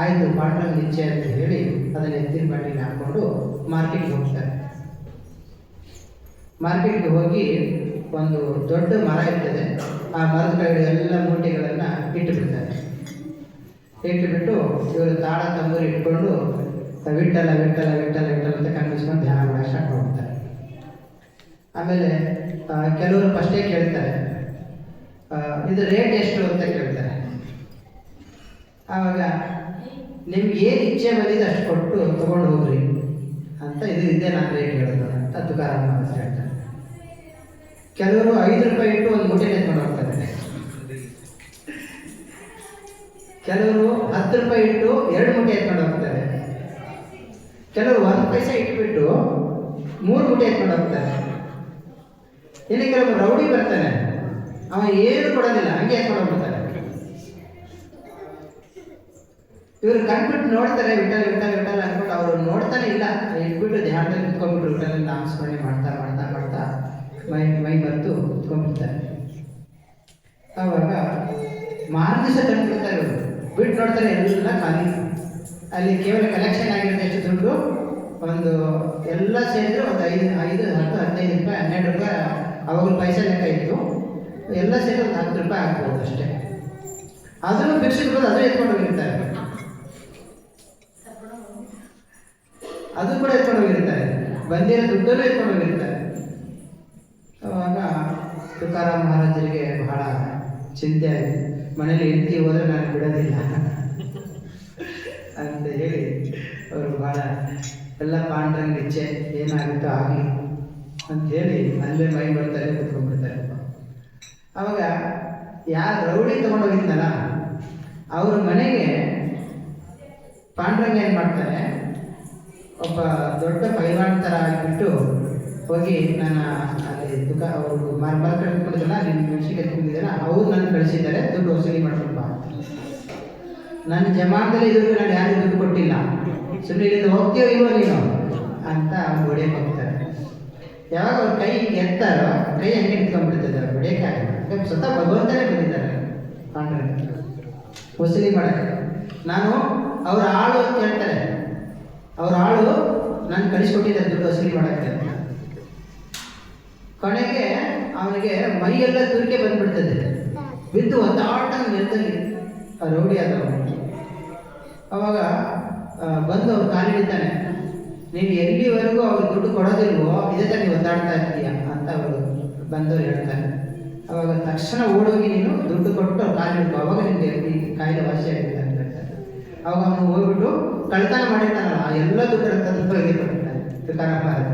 ಆಯಿತು ಪಾಂಡುರಂಗ ಇಚ್ಛೆ ಅಂತ ಹೇಳಿ ಅದನ್ನು ಎತ್ತಿನ ಬಂಡಿಗೆ ಹಾಕ್ಕೊಂಡು ಮಾರ್ಕೆಟ್ಗೆ ಹೋಗ್ತಾರೆ. ಮಾರ್ಕೆಟ್ಗೆ ಹೋಗಿ ಒಂದು ದೊಡ್ಡ ಮರ ಇರ್ತದೆ, ಆ ಮರದ ಕೆಳಗಡೆ ಎಲ್ಲ ಮೂಟೆಗಳನ್ನು ಇಟ್ಟುಬಿಡ್ತಾರೆ. ಇಟ್ಟುಬಿಟ್ಟು ಇವರು ತಾಳ ತಂಬೂರಿ ಇಟ್ಕೊಂಡು ವಿಠಲ ವಿಠಲ ವಿಠಲ ವಿಠಲ ಅಂತ ಕಣ್ಣಿಸ್ಕೊಂಡು ಧ್ಯಾನ ಮಾಡೋಕ್ಕೆ ಸ್ಟಾರ್ಟ್ ಮಾಡ್ತಾರೆ. ಆಮೇಲೆ ಕೆಲವರು ಫಸ್ಟೇ ಕೇಳ್ತಾರೆ, ಇದು ರೇಟ್ ಎಷ್ಟು ಅಂತ ಕೇಳ್ತಾರೆ. ಆವಾಗ ನಿಮ್ಗೆ ಏನು ಇಚ್ಛೆ ಬಂದಿದೆ ಅಷ್ಟು ಕೊಟ್ಟು ತೊಗೊಂಡು ಹೋಗ್ರಿ ಅಂತ, ಇದೇ ನಾನು ರೇಟ್ ಹೇಳೋದು ಅಂತ ತುಕಾರಾಮ್ ಮಹಾರಾಜರು ಹೇಳ್ತಾರೆ. ಕೆಲವರು 5 ರೂಪಾಯಿ ಇಟ್ಟು ಒಂದು ಮೂಟೆ ಎತ್ಕೊಂಡು ಹೋಗ್ತಾರೆ. ಕೆಲವರು 10 ರೂಪಾಯಿ ಇಟ್ಟು 2 ಮೂಟೆ ಎತ್ಕೊಂಡು ಹೋಗ್ತಾರೆ. ಕೆಲವರು 1 ಪೈಸೆ ಇಟ್ಬಿಟ್ಟು 3 ಮೂಟೆ ಎತ್ಕೊಂಡು ಹೋಗ್ತಾರೆ. ಇನ್ನು ಕೆಲವರು ರೌಡಿ ಬರ್ತಾನೆ, ಅವ ಏನು ಕೊಡೋದಿಲ್ಲ, ಹಂಗೆ ಎತ್ಕೊಂಡು ಹೋಗ್ಬಿಡ್ತಾರೆ. ಇವರು ಕಣ್ಬಿಟ್ಟು ನೋಡ್ತಾರೆ, ವಿಠಲ ವಿಠಲ ವಿಠಲ ಅಂದ್ಬಿಟ್ಟು ಅವರು ನೋಡ್ತಾನೆ ಇಲ್ಲ, ಇಟ್ಬಿಟ್ಟು ಧ್ಯಾನದಲ್ಲಿ ಕುತ್ಕೊಂಡ್ಬಿಟ್ಟು ವಿಠಲ ನಾಮಸ್ಮರಣೆ ಮಾಡ್ತಾ ಮಾಡ್ತಾ ಮಾಡ್ತಾ ಮೈ ಬರೆದು ಕುತ್ಕೊಂಡ್ಬಿಡ್ತಾರೆ. ಆವಾಗ ಮಾರ್ಗದರ್ಶ ತಂದುಬಿಡ್ತಾರೆ. ಇವರು ಬಿಟ್ಟು ನೋಡ್ತಾರೆ, ಎಲ್ಲ ಖಾಲಿ. ಅಲ್ಲಿ ಕೇವಲ ಕಲೆಕ್ಷನ್ ಆಗಿರುತ್ತೆ ಎಷ್ಟು ದುಡ್ಡು, ಒಂದು ಎಲ್ಲ ಸೇರಿದ್ರೆ ಒಂದು 5, 10, 15 ರೂಪಾಯಿ, 12 ರೂಪಾಯಿ ಅವಾಗ ಪೈಸೆ ಲೆಕ್ಕ ಇತ್ತು. ಎಲ್ಲ ಸೇರಿ ಒಂದು 10 ರೂಪಾಯಿ ಆಗ್ಬೋದು ಅಷ್ಟೇ. ಅದನ್ನು ಫಿಕ್ಸ್ ಇರ್ಬೋದು, ಅದು ಎತ್ಕೊಂಡು ಹೋಗಿರ್ತಾರೆ. ಅದು ಕೂಡ ಎತ್ಕೊಂಡು ಹೋಗಿರ್ತಾರೆ, ಬಂದಿರೋ ದುಡ್ಡಲ್ಲೂ ಎತ್ಕೊಂಡು ಹೋಗಿರ್ತಾರೆ. ಆವಾಗ ತುಕಾರಾಮ್ ಮಹಾರಾಜರಿಗೆ ಬಹಳ ಚಿಂತೆ ಆಯಿತು. ಮನೇಲಿ ಹೆಂಡತಿ ಹೋದರೆ ನಾನು ಬಿಡೋದಿಲ್ಲ ಅಂತ ಹೇಳಿ ಅವರು ಬಹಳ ಎಲ್ಲ ಪಾಂಡುರಂಗ ಇಚ್ಛೆ ಏನಾಗುತ್ತೋ ಆಗಲಿ ಅಂತ ಹೇಳಿ ಅಲ್ಲೇ ಮೈ ಬರ್ತಾರೆ, ಕುತ್ಕೊಂಡ್ಬಿಡ್ತಾರೆ. ಆವಾಗ ಯಾರು ರೌಡಿ ತೊಗೊಂಡೋಗಿದ್ನಲ್ಲ ಅವ್ರ ಮನೆಗೆ ಪಾಂಡುರಂಗ ಏನು ಮಾಡ್ತಾರೆ, ಒಬ್ಬ ದೊಡ್ಡ ಪೈಲ್ವಾನ್ ಥರ ಆಗಿಬಿಟ್ಟು ಹೋಗಿ ನಾನು ಅಲ್ಲಿ ದುಃಖ ಅವರು ಮರ ಕಳ್ಕೊಂಡಿದ್ದಲ್ಲ ನಿಮ್ಮ ಮೆಣಸಿಗೆ ತುಂಬಿದಲ್ಲ ಅವ್ರು ನನ್ನ ಕಳಿಸಿದ್ದಾರೆ ದುಡ್ಡು ವಸೂಲಿ ಮಾಡ್ಕೊಂಡು ಬಾ. ನನ್ನ ಜಮಾನದಲ್ಲಿ ಇದುವರೆಗೂ ನಾನು ಯಾರಿಗೂ ದುಡ್ಡು ಕೊಟ್ಟಿಲ್ಲ, ಸುಮ್ಮನೆ ಇಲ್ಲಿಂದ ಹೋಗ್ತೀಯೋ ಇಲ್ವೋ ನೀನು ಅಂತ ಅವ್ನು ಹೊಡೆಯಕ್ಕೆ ಹೋಗ್ತಾರೆ. ಯಾವಾಗ ಅವ್ರ ಕೈ ಎತ್ತಾರೋ ಕೈ ಹಂಗೆ ನಿಂತ್ಕೊಂಡ್ಬಿಡ್ತದೆ, ಅವ್ರು ಹೊಡೆಯೋಕ್ಕಾಗಲ್ಲ. ಸ್ವತಃ ಭಗವಂತನೇ ಬಂದಿದ್ದಾರೆ ಪಾಂಡುರಂಗ ವಸೂಲಿ ಮಾಡೋಕ್ಕೆ. ನಾನು ಅವ್ರ ಆಳು ಅಂತ ಹೇಳ್ತಾರೆ, ಅವ್ರ ಆಳು ನಾನು ಕಳಿಸ್ಕೊಟ್ಟಿದ್ದಾರೆ ದುಡ್ಡು ವಸೂಲಿ ಮಾಡೋಕ್ಕೆ ಅಂತ. ಕೊನೆಗೆ ಅವನಿಗೆ ಮೈಯೆಲ್ಲ ತುರಿಕೆ ಬಂದ್ಬಿಡ್ತದೆ, ಬಿದ್ದು ಒದ್ದಾಟ ನೆಲದಲ್ಲಿ ರೌಡಿ ಆದವನು. ಅವಾಗ ಬಂದು ಅವ್ರು ಕಾಲಿಡ್ತಾನೆ, ನೀನು ಎಲ್ಲಿವರೆಗೂ ಅವ್ರಿಗೆ ದುಡ್ಡು ಕೊಡೋದಿಲ್ವೋ ಇದೇ ಥರ ನೀವು ಒದ್ದಾಡ್ತಾ ಇರ್ತೀಯ ಅಂತ ಅವರು ಬಂದವರು ಹೇಳ್ತಾರೆ. ಅವಾಗ ತಕ್ಷಣ ಓಡೋಗಿ ನೀನು ದುಡ್ಡು ಕೊಟ್ಟು ಅವ್ರು ಕಾಲಿಡ್ಕೊ, ಅವಾಗ ನಿಮಗೆ ಈ ಕಾಯಿಲೆ ವಾಸಿ ಆಗುತ್ತೆ ಅಂತ ಹೇಳ್ತಾರೆ. ಅವಾಗ ಅವನು ಹೋಗ್ಬಿಟ್ಟು ಕಳ್ತನ ಮಾಡಿರ್ತಾನಲ್ಲ ಆ ಎಲ್ಲ ದುಡ್ಡು ತಂದು ಕೊಟ್ಟಿರ್ತಾನೆ ತುಕಾರಾಮ್.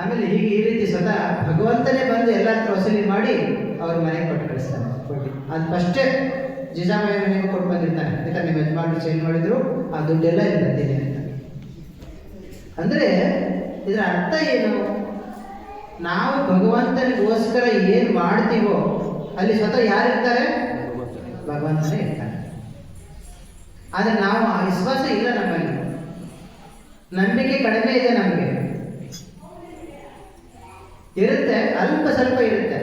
ಆಮೇಲೆ ಹೀಗೆ ಈ ರೀತಿ ಸ್ವತಃ ಭಗವಂತನೇ ಬಂದು ಎಲ್ಲ ಹತ್ರ ವಸೂಲಿ ಮಾಡಿ ಅವ್ರ ಮನೆಗೆ ಕೊಟ್ಟು ಕಳಿಸ್ತಾನೆ ಕೊಟ್ಟು. ಅದು ಫಸ್ಟೇ ಜಿಜಾಮಯ್ಯ ಮನೆಗೂ ಕೊಟ್ಟು ಬಂದಿರ್ತಾನೆ, ಈ ಥರ ನಿಮ್ಮ ಯಜಮಾನರು ಚೇಂಜ್ ಮಾಡಿದ್ರು ಆ ದುಡ್ಡೆಲ್ಲ ಇಲ್ಲಿ ಬಂದಿದೆ ಅಂತ. ಅಂದರೆ ಇದರ ಅರ್ಥ ಏನು? ನಾವು ಭಗವಂತನಿಗೋಸ್ಕರ ಏನು ಮಾಡ್ತೀವೋ ಅಲ್ಲಿ ಸ್ವತಃ ಯಾರಿರ್ತಾರೆ? ಭಗವಂತನೇ ಇರ್ತಾರೆ. ಆದರೆ ನಾವು ಆ ವಿಶ್ವಾಸ ಇಲ್ಲ ನಮ್ಮಲ್ಲಿ, ನಂಬಿಕೆ ಕಡಿಮೆ ಇದೆ ನಮಗೆ. ಇರುತ್ತೆ, ಅಲ್ಪ ಸ್ವಲ್ಪ ಇರುತ್ತೆ,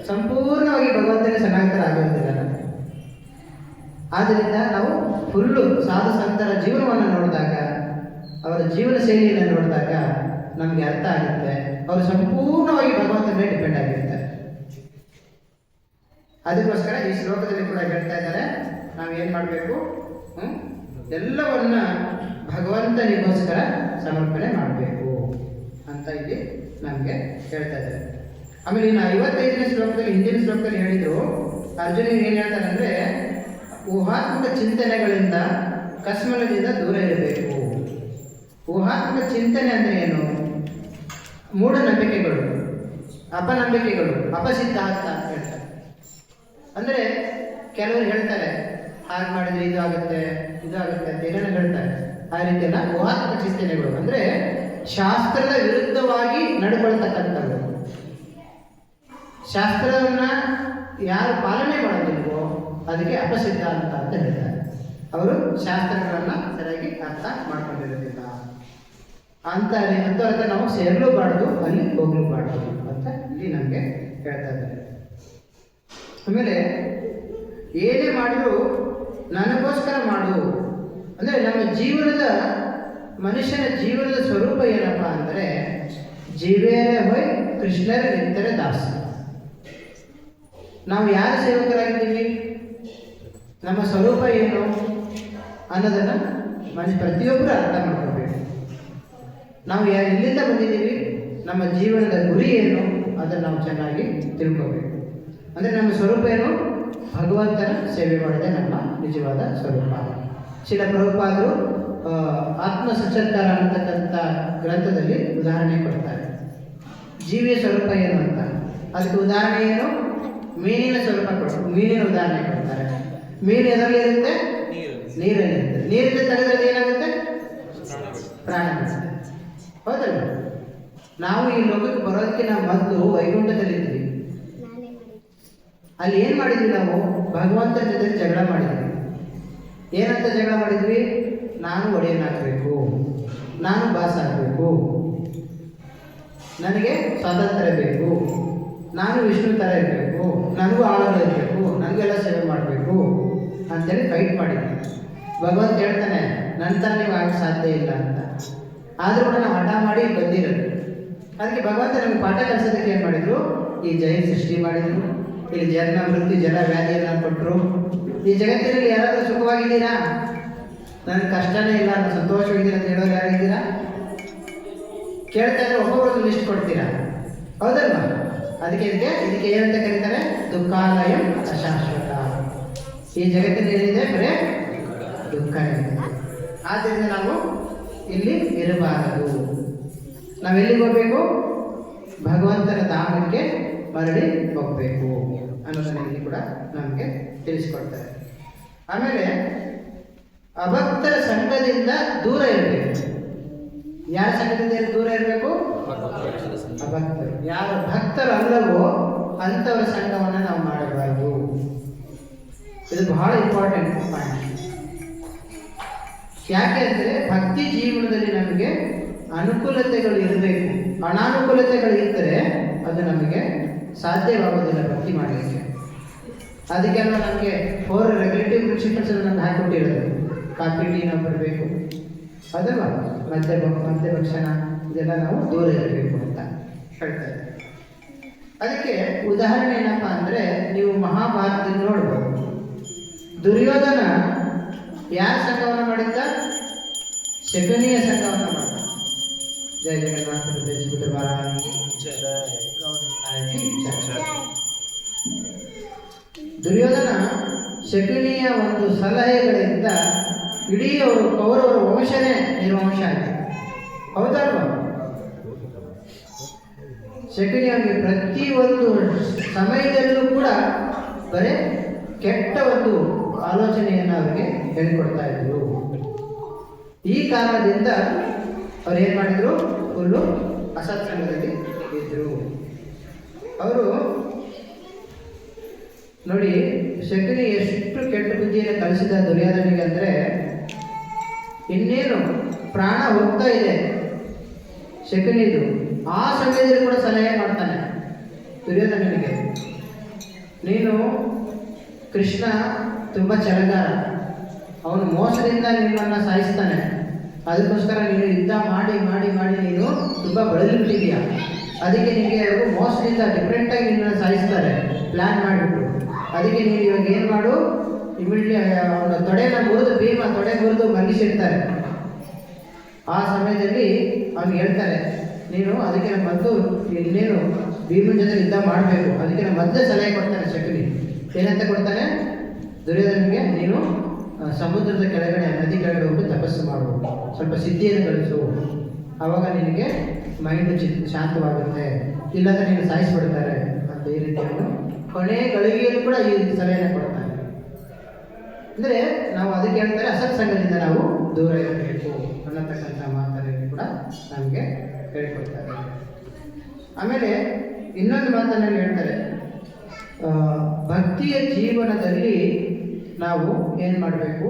ಸಂಪೂರ್ಣವಾಗಿ ಭಗವಂತನಿಗೆ ಸಮಾಂತರ ಆಗೋದಿಲ್ಲ ನಮಗೆ. ಆದ್ದರಿಂದ ನಾವು ಫುಲ್ಲು ಸಾಧು ಸಂತರ ಜೀವನವನ್ನು ನೋಡಿದಾಗ, ಅವರ ಜೀವನ ಶೈಲಿಯನ್ನು ನೋಡಿದಾಗ ನಮಗೆ ಅರ್ಥ ಆಗುತ್ತೆ ಅವರು ಸಂಪೂರ್ಣವಾಗಿ ಭಗವಂತನ ಮೇಲೆ ಡಿಪೆಂಡ್ ಆಗಿರ್ತಾರೆ. ಅದಕ್ಕೋಸ್ಕರ ಈ ಶ್ಲೋಕದಲ್ಲಿ ಕೂಡ ಹೇಳ್ತಾ ಇದ್ದಾರೆ, ನಾವೇನು ಮಾಡಬೇಕು? ಎಲ್ಲವನ್ನ ಭಗವಂತನಿಗೋಸ್ಕರ ಸಮರ್ಪಣೆ ಮಾಡಬೇಕು ಅಂತ ಇಲ್ಲಿ ನಮಗೆ ಹೇಳ್ತಾ ಇದ್ದಾರೆ. ಆಮೇಲೆ ಇನ್ನು 55ನೇ ಶ್ಲೋಕದಲ್ಲಿ, ಹಿಂದಿನ ಶ್ಲೋಕದಲ್ಲಿ ಹೇಳಿದ್ರು, ಅರ್ಜುನಿಗೆ ಏನು ಹೇಳ್ತಾರೆ ಅಂದರೆ, ಊಹಾತ್ಮಕ ಚಿಂತನೆಗಳಿಂದ ಕಸ್ಮಲದಿಂದ ದೂರ ಇರಬೇಕು. ಊಹಾತ್ಮಕ ಚಿಂತನೆ ಅಂದರೆ ಏನು? ಮೂಢನಂಬಿಕೆಗಳು, ಅಪನಂಬಿಕೆಗಳು, ಅಪಸಿದ್ಧಾಂತ ಅಂತ ಹೇಳ್ತಾರೆ. ಅಂದರೆ ಕೆಲವರು ಹೇಳ್ತಾರೆ ಹಾಗೆ ಮಾಡಿದರೆ ಇದು ಆಗುತ್ತೆ ಅಂತ ಏನೇನು ಹೇಳ್ತಾರೆ. ಆ ರೀತಿ ಎಲ್ಲ ಊಹಾತ್ಮಕ ಚಿಂತನೆಗಳು ಅಂದರೆ ಶಾಸ್ತ್ರದ ವಿರುದ್ಧವಾಗಿ ನಡ್ಕೊಳ್ತಕ್ಕಂಥದ್ದು. ಶಾಸ್ತ್ರವನ್ನ ಯಾರು ಪಾಲನೆ ಮಾಡೋದಿಲ್ವೋ ಅದಕ್ಕೆ ಅಪಸಿದ್ಧಾಂತ ಅಂತ ಹೇಳ್ತಾರೆ. ಅವರು ಶಾಸ್ತ್ರಗಳನ್ನು ಸರಿಯಾಗಿ ಅರ್ಥ ಮಾಡ್ಕೊಂಡಿರೋದಿಲ್ಲ ಅಂತ ಅರ್ಥ ನಾವು ಸೇರಲೂಬಾರ್ದು, ಅಲ್ಲಿ ಹೋಗ್ಲೂಬಾರ್ದು ಅಂತ ಇಲ್ಲಿ ನಮಗೆ ಹೇಳ್ತಾ ಇದ್ದಾರೆ. ಆಮೇಲೆ ಏನೇ ಮಾಡಿದ್ರು ನನಗೋಸ್ಕರ ಮಾಡು ಅಂದರೆ ನಮ್ಮ ಜೀವನದ ಮನುಷ್ಯನ ಜೀವನದ ಸ್ವರೂಪ ಏನಪ್ಪ ಅಂದರೆ ಜೀವೇರ ಹೋಯ್ ಕೃಷ್ಣರ ನಿಂತರೆ ದಾಸ. ನಾವು ಯಾರ ಸೇವಕರಾಗಿದ್ದೀವಿ, ನಮ್ಮ ಸ್ವರೂಪ ಏನು ಅನ್ನೋದನ್ನು ಪ್ರತಿಯೊಬ್ಬರು ಅರ್ಥ ಮಾಡ್ಕೋಬೇಕು. ನಾವು ಎಲ್ಲಿಂದ ಬಂದಿದ್ದೀವಿ, ನಮ್ಮ ಜೀವನದ ಗುರಿ ಏನು ಅದನ್ನು ನಾವು ಚೆನ್ನಾಗಿ ತಿಳ್ಕೋಬೇಕು. ಅಂದರೆ ನಮ್ಮ ಸ್ವರೂಪ ಏನು? ಭಗವಂತನ ಸೇವೆ ಮಾಡೋದೇ ನಮ್ಮ ನಿಜವಾದ ಸ್ವರೂಪ. ಶಿಲ ಪ್ರಭುಪಾದರು ಆತ್ಮ ಸಚತ್ಕಾರ ಅನ್ನತಕ್ಕಂಥ ಗ್ರಂಥದಲ್ಲಿ ಉದಾಹರಣೆ ಕೊಡ್ತಾರೆ. ಜೀವಿಯ ಸ್ವರೂಪ ಏನು ಅಂತ, ಅದಕ್ಕೆ ಉದಾಹರಣೆ ಏನು? ಮೀನಿನ ಸ್ವರೂಪ ಮೀನಿನ ಉದಾಹರಣೆ ಕೊಡ್ತಾರೆ. ಮೀನು ಎದರಲ್ಲಿ ಇರುತ್ತೆ? ನೀರಲ್ಲಿ ಇರುತ್ತೆ. ನೀರಿಂದ ತೆಗೆದ್ರೆ ಏನಾಗುತ್ತೆ? ಪ್ರಾಣ ಬಿಡುತ್ತೆ. ಹೌದಲ್ಲ? ನಾವು ಈ ಲೋಕಕ್ಕೆ ಬರೋದಕ್ಕಿಂತ ಮೊದಲು ವೈಕುಂಠದಲ್ಲಿದ್ವಿ. ಅಲ್ಲಿ ಏನು ಮಾಡಿದ್ವಿ? ನಾವು ಭಗವಂತನ ಜೊತೆ ಜಗಳ ಮಾಡಿದ್ವಿ. ಏನಂತ ಜಗಳ ಮಾಡಿದ್ವಿ? ನಾನು ಒಡೆಯನಾಗಬೇಕು, ನಾನು ಬಾಸ್ ಆಗಬೇಕು, ನನಗೆ ಸ್ವಾತಂತ್ರ್ಯ ಬೇಕು, ನಾನು ವಿಷ್ಣು ಥರ ಇರಬೇಕು, ನನಗೂ ಆಳುಗಳು ಇರಬೇಕು, ನನಗೆಲ್ಲ ಸೇವೆ ಮಾಡಬೇಕು ಅಂತೇಳಿ ಫೈಟ್ ಮಾಡಿದ್ವಿ. ಭಗವಂತ ಹೇಳ್ತಾನೆ ನನ್ನ ಥರ ನೀವು ಆಗಕ್ಕೆ ಸಾಧ್ಯ ಇಲ್ಲ ಅಂತ. ಆದರೂ ಕೂಡ ನಾವು ಹಠ ಮಾಡಿ ಬಂದಿರೋದು. ಅದಕ್ಕೆ ಭಗವಂತ ನಮಗೆ ಪಾಠ ಕಲಿಸೋದಕ್ಕೆ ಏನು ಮಾಡಿದರು? ಈ ಜೈನ್ ಸೃಷ್ಟಿ ಮಾಡಿದರು, ಇಲ್ಲಿ ಜನ್ಮ ಮೃತ್ಯು ಜಲ ವ್ಯಾಧಿಯನ್ನು ಕೊಟ್ಟರು. ಈ ಜಗತ್ತಿನಲ್ಲಿ ಯಾರಾದರೂ ಸುಖವಾಗಿದ್ದೀರಾ? ನನಗೆ ಕಷ್ಟನೇ ಇಲ್ಲ, ನಾನು ಸಂತೋಷವಾಗಿದ್ದೀರ ಅಂತ ಹೇಳೋರು ಯಾರಿದ್ದೀರಾ? ಕೇಳ್ತಾ ಇದ್ರೆ ಒಬ್ಬೊಬ್ಬರು ಲಿಸ್ಟ್ ಕೊಡ್ತೀರಾ, ಹೌದಲ್ವಾ? ಅದಕ್ಕೆ ಇದಕ್ಕೆ ಏನಂತ ಕರೀತಾರೆ? ದುಃಖಾಲಯ ಅಶಾಶ್ವತ. ಈ ಜಗತ್ತಿನಲ್ಲಿ ಏನಿದೆ? ಬರೇ ದುಃಖ ಇದೆ. ಆದ್ದರಿಂದ ನಾವು ಇಲ್ಲಿ ಇರಬಾರದು. ನಾವೆಲ್ಲಿಗೆ ಹೋಗಬೇಕು? ಭಗವಂತನ ಧಾಮಕ್ಕೆ ಮರಳಿ ಹೋಗಬೇಕು ಅನ್ನೋದನ್ನ ಇಲ್ಲಿ ಕೂಡ ನಮಗೆ ತಿಳಿಸ್ಕೊಡ್ತಾರೆ. ಆಮೇಲೆ ಅಭಕ್ತರ ಸಂಘದಿಂದ ದೂರ ಇರಬೇಕು. ಯಾರ ಸಂಘದಿಂದ ದೂರ ಇರಬೇಕು? ಅಭಕ್ತರು. ಯಾರು ಭಕ್ತರು ಅಲ್ಲವೋ ಅಂಥವರ ಸಂಘವನ್ನು ನಾವು ಮಾಡಬಾರದು. ಇದು ಬಹಳ ಇಂಪಾರ್ಟೆಂಟ್ ಪಾಯಿಂಟ್. ಯಾಕೆ ಅಂದರೆ ಭಕ್ತಿ ಜೀವನದಲ್ಲಿ ನಮಗೆ ಅನುಕೂಲತೆಗಳು ಇರಬೇಕು. ಅನಾನುಕೂಲತೆಗಳು ಇದ್ದರೆ ಅದು ನಮಗೆ ಸಾಧ್ಯವಾಗುವುದಿಲ್ಲ ಭಕ್ತಿ ಮಾಡಲಿಕ್ಕೆ. ಅದಕ್ಕೆಲ್ಲ ನಮಗೆ 4 ರೆಗ್ಯುಲೇಟಿವ್ ಪ್ರಿನ್ಸಿಪಲ್ಸ್ ನಮ್ಗೆ ಹಾಕಿಕೊಟ್ಟಿರೋದು. ಕಾಫಿ ಟೀ ನಾವು ಬರಬೇಕು, ಅದಲ್ವಾ? ಮದ್ಯಭಕ್ಷಣ ಇದೆಲ್ಲ ನಾವು ದೂರ ಇರಬೇಕು ಅಂತ ಹೇಳ್ತಾರೆ. ಅದಕ್ಕೆ ಉದಾಹರಣೆ ಏನಪ್ಪ ಅಂದರೆ, ನೀವು ಮಹಾಭಾರತದಲ್ಲಿ ನೋಡ್ಬೋದು, ದುರ್ಯೋಧನ ಯಾರ ಸಂಘವನ್ನು ಮಾಡಿದ್ದ? ಶಕುನಿಯ ಸಂಘವನ್ನು ಮಾಡಿದ. ಜಯ ಜಗನ್ನಾಥ ದುರ್ಯೋಧನ ಶಕುನಿಯ ಒಂದು ಸಲಹೆಗಳಿಂದ ಇಡೀ ಅವರು ಕೌರವರ ವಂಶನೇ ನಿರ್ವಂಶ ಆಗಿದೆ. ಹೌದಲ್ವಾ? ಶಕುನಿಯವರಿಗೆ ಪ್ರತಿಯೊಂದು ಸಮಯದಲ್ಲೂ ಕೂಡ ಬರೀ ಕೆಟ್ಟ ಒಂದು ಆಲೋಚನೆಯನ್ನು ಅವರಿಗೆ ಹೇಳಿಕೊಡ್ತಾ ಇದ್ರು. ಈ ಕಾರಣದಿಂದ ಅವ್ರು ಏನು ಮಾಡಿದ್ರು? ಫುಲ್ಲು ಅಸತ್ಸಂಗದಲ್ಲಿ ಇದ್ರು. ಅವರು ನೋಡಿ, ಶಕುನಿ ಎಷ್ಟು ಕೆಟ್ಟ ಬುದ್ಧಿಯನ್ನು ಕಲಿಸಿದ ದುರ್ಯೋಧನಿಗೆ ಅಂದರೆ, ಇನ್ನೇನು ಪ್ರಾಣ ಹೋಗ್ತಾ ಇದೆ ಶಕುನಿದು, ಆ ಸಮಯದಲ್ಲಿ ಕೂಡ ಸಲಹೆ ಮಾಡ್ತಾನೆ ದುರ್ಯೋಧನನಿಗೆ. ನೀನು ಕೃಷ್ಣ ತುಂಬ ಛಲಗಾರ, ಅವನು ಮೋಸದಿಂದ ನಿಮ್ಮನ್ನು ಸಾಯಿಸ್ತಾನೆ. ಅದಕ್ಕೋಸ್ಕರ ನೀನು ಯುದ್ಧ ಮಾಡಿ ಮಾಡಿ ಮಾಡಿ ನೀನು ತುಂಬ ಬಳಲಿಬಿಟ್ಟಿದೀಯ. ಅದಕ್ಕೆ ನಿನಗೆ ಅವರು ಮೋಸದಿಂದ ಡಿಫ್ರೆಂಟಾಗಿ ನಿನ್ನನ್ನು ಸಾಯಿಸ್ತಾರೆ ಪ್ಲ್ಯಾನ್ ಮಾಡಿಬಿಟ್ಟು. ಅದಕ್ಕೆ ನೀನು ಇವಾಗ ಏನು ಮಾಡು, ಇಮಿಡಿಯೇಟ್ಲಿ ಅವನ ತೊಡೆಯನ್ನು ಮುರಿದು, ಭೀಮ ತೊಡೆ ಮುರಿದು ಮಲಗಿಸಿರ್ತಾರೆ. ಆ ಸಮಯದಲ್ಲಿ ಅವ್ನು ಹೇಳ್ತಾರೆ, ನೀನು ಅದಕ್ಕೆ ನಮ್ಮ ಮೊದಲು ಇನ್ನೇನು ಭೀಮನ ಜೊತೆ ಯುದ್ಧ ಮಾಡಬೇಕು. ಅದಕ್ಕೆ ನಮ್ಮ ಮೊದಲೇ ಸಲಹೆ ಕೊಡ್ತಾನೆ ಶಕುನಿ. ಏನಂತ ಕೊಡ್ತಾನೆ ದುರ್ಯೋಧನಿಗೆ? ನೀನು ಸಮುದ್ರದ ಕೆಳಗಡೆ, ನದಿ ಕೆಳಗಡೆ ಹೋಗಿ ತಪಸ್ಸು ಮಾಡು, ಸ್ವಲ್ಪ ಸಿದ್ಧಿಯನ್ನು ಗಳಿಸು, ಆವಾಗ ನಿನಗೆ ಮೈಂಡ್ ಶಾಂತವಾಗುತ್ತೆ, ಇಲ್ಲಾಂದರೆ ನೀನು ಸಾಯಿಸ್ಬಿಡ್ತಾರೆ ಅಂತ ಈ ರೀತಿಯನ್ನು ಕೊನೆ ಗಳಿಗೆಯಲ್ಲೂ ಕೂಡ ಈ ಸಲಹೆಯನ್ನು ಕೊಡ್ತಾನೆ. ಅಂದರೆ ನಾವು ಅದಕ್ಕೆ ಹೇಳ್ತಾರೆ, ಅಸತ್ಸಂಗದಿಂದ ನಾವು ದೂರ ಇರಬೇಕು ಅನ್ನತಕ್ಕಂಥ ಮಾತನ್ನು ಕೂಡ ನಮಗೆ ಹೇಳಿಕೊಡ್ತಾರೆ. ಆಮೇಲೆ ಇನ್ನೊಂದು ಮಾತನ್ನು ಹೇಳ್ತಾರೆ, ಭಕ್ತಿಯ ಜೀವನದಲ್ಲಿ ನಾವು ಏನು ಮಾಡಬೇಕು?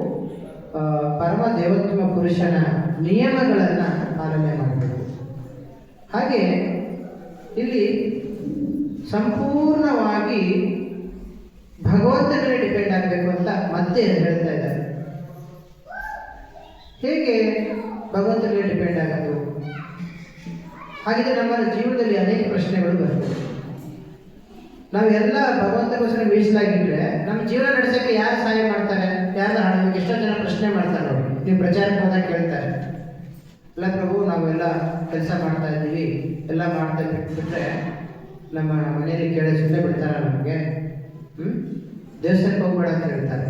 ಪರಮ ದೇವೋತ್ತಮ ಪುರುಷನ ನಿಯಮಗಳನ್ನು ಪಾಲನೆ ಮಾಡಬೇಕು. ಹಾಗೆ ಇಲ್ಲಿ ಸಂಪೂರ್ಣವಾಗಿ ಭಗವಂತನ ಮೇಲೆ ಡಿಪೆಂಡ್ ಆಗಬೇಕು ಅಂತ ಮತ್ತೆ ಹೇಳ್ತಾ ಇದ್ದಾರೆ. ಹೇಗೆ ಭಗವಂತನ ಮೇಲೆ ಡಿಪೆಂಡ್ ಆಗೋದು? ಹಾಗಿದ್ರೆ ನಮ್ಮ ಜೀವನದಲ್ಲಿ ಅನೇಕ ಪ್ರಶ್ನೆಗಳು ಬರ್ತವೆ. ನಾವೆಲ್ಲ ಭಗವಂತಗೋಸ್ಕರ ಮೀಸಲಾಗಿದ್ರೆ ನಮ್ಮ ಜೀವನ ನಡೆಸೋಕ್ಕೆ ಯಾರು ಸಹಾಯ ಮಾಡ್ತಾರೆ? ಯಾರು ಹಣ? ಎಷ್ಟೋ ಜನ ಪ್ರಶ್ನೆ ಮಾಡ್ತಾರೆ ನೋಡಿ, ನೀವು ಪ್ರಚಾರಕ್ಕೆ ಹೋದಾಗ ಕೇಳ್ತಾರೆ, ಎಲ್ಲ ಪ್ರಭು ನಾವೆಲ್ಲ ಕೆಲಸ ಮಾಡ್ತಾ ಇದ್ದೀವಿ, ಎಲ್ಲ ಮಾಡ್ತಾ ಬಿಟ್ಟರೆ ನಮ್ಮ ಮನೆಯಲ್ಲಿ ಕೇಳಿ ಸುಮ್ಮನೆ ಬಿಡ್ತಾರ ನಮಗೆ? ದೇವಸ್ಥಾನಕ್ಕೆ ಹೋಗ್ಬೇಡ ಅಂತ ಹೇಳ್ತಾರೆ,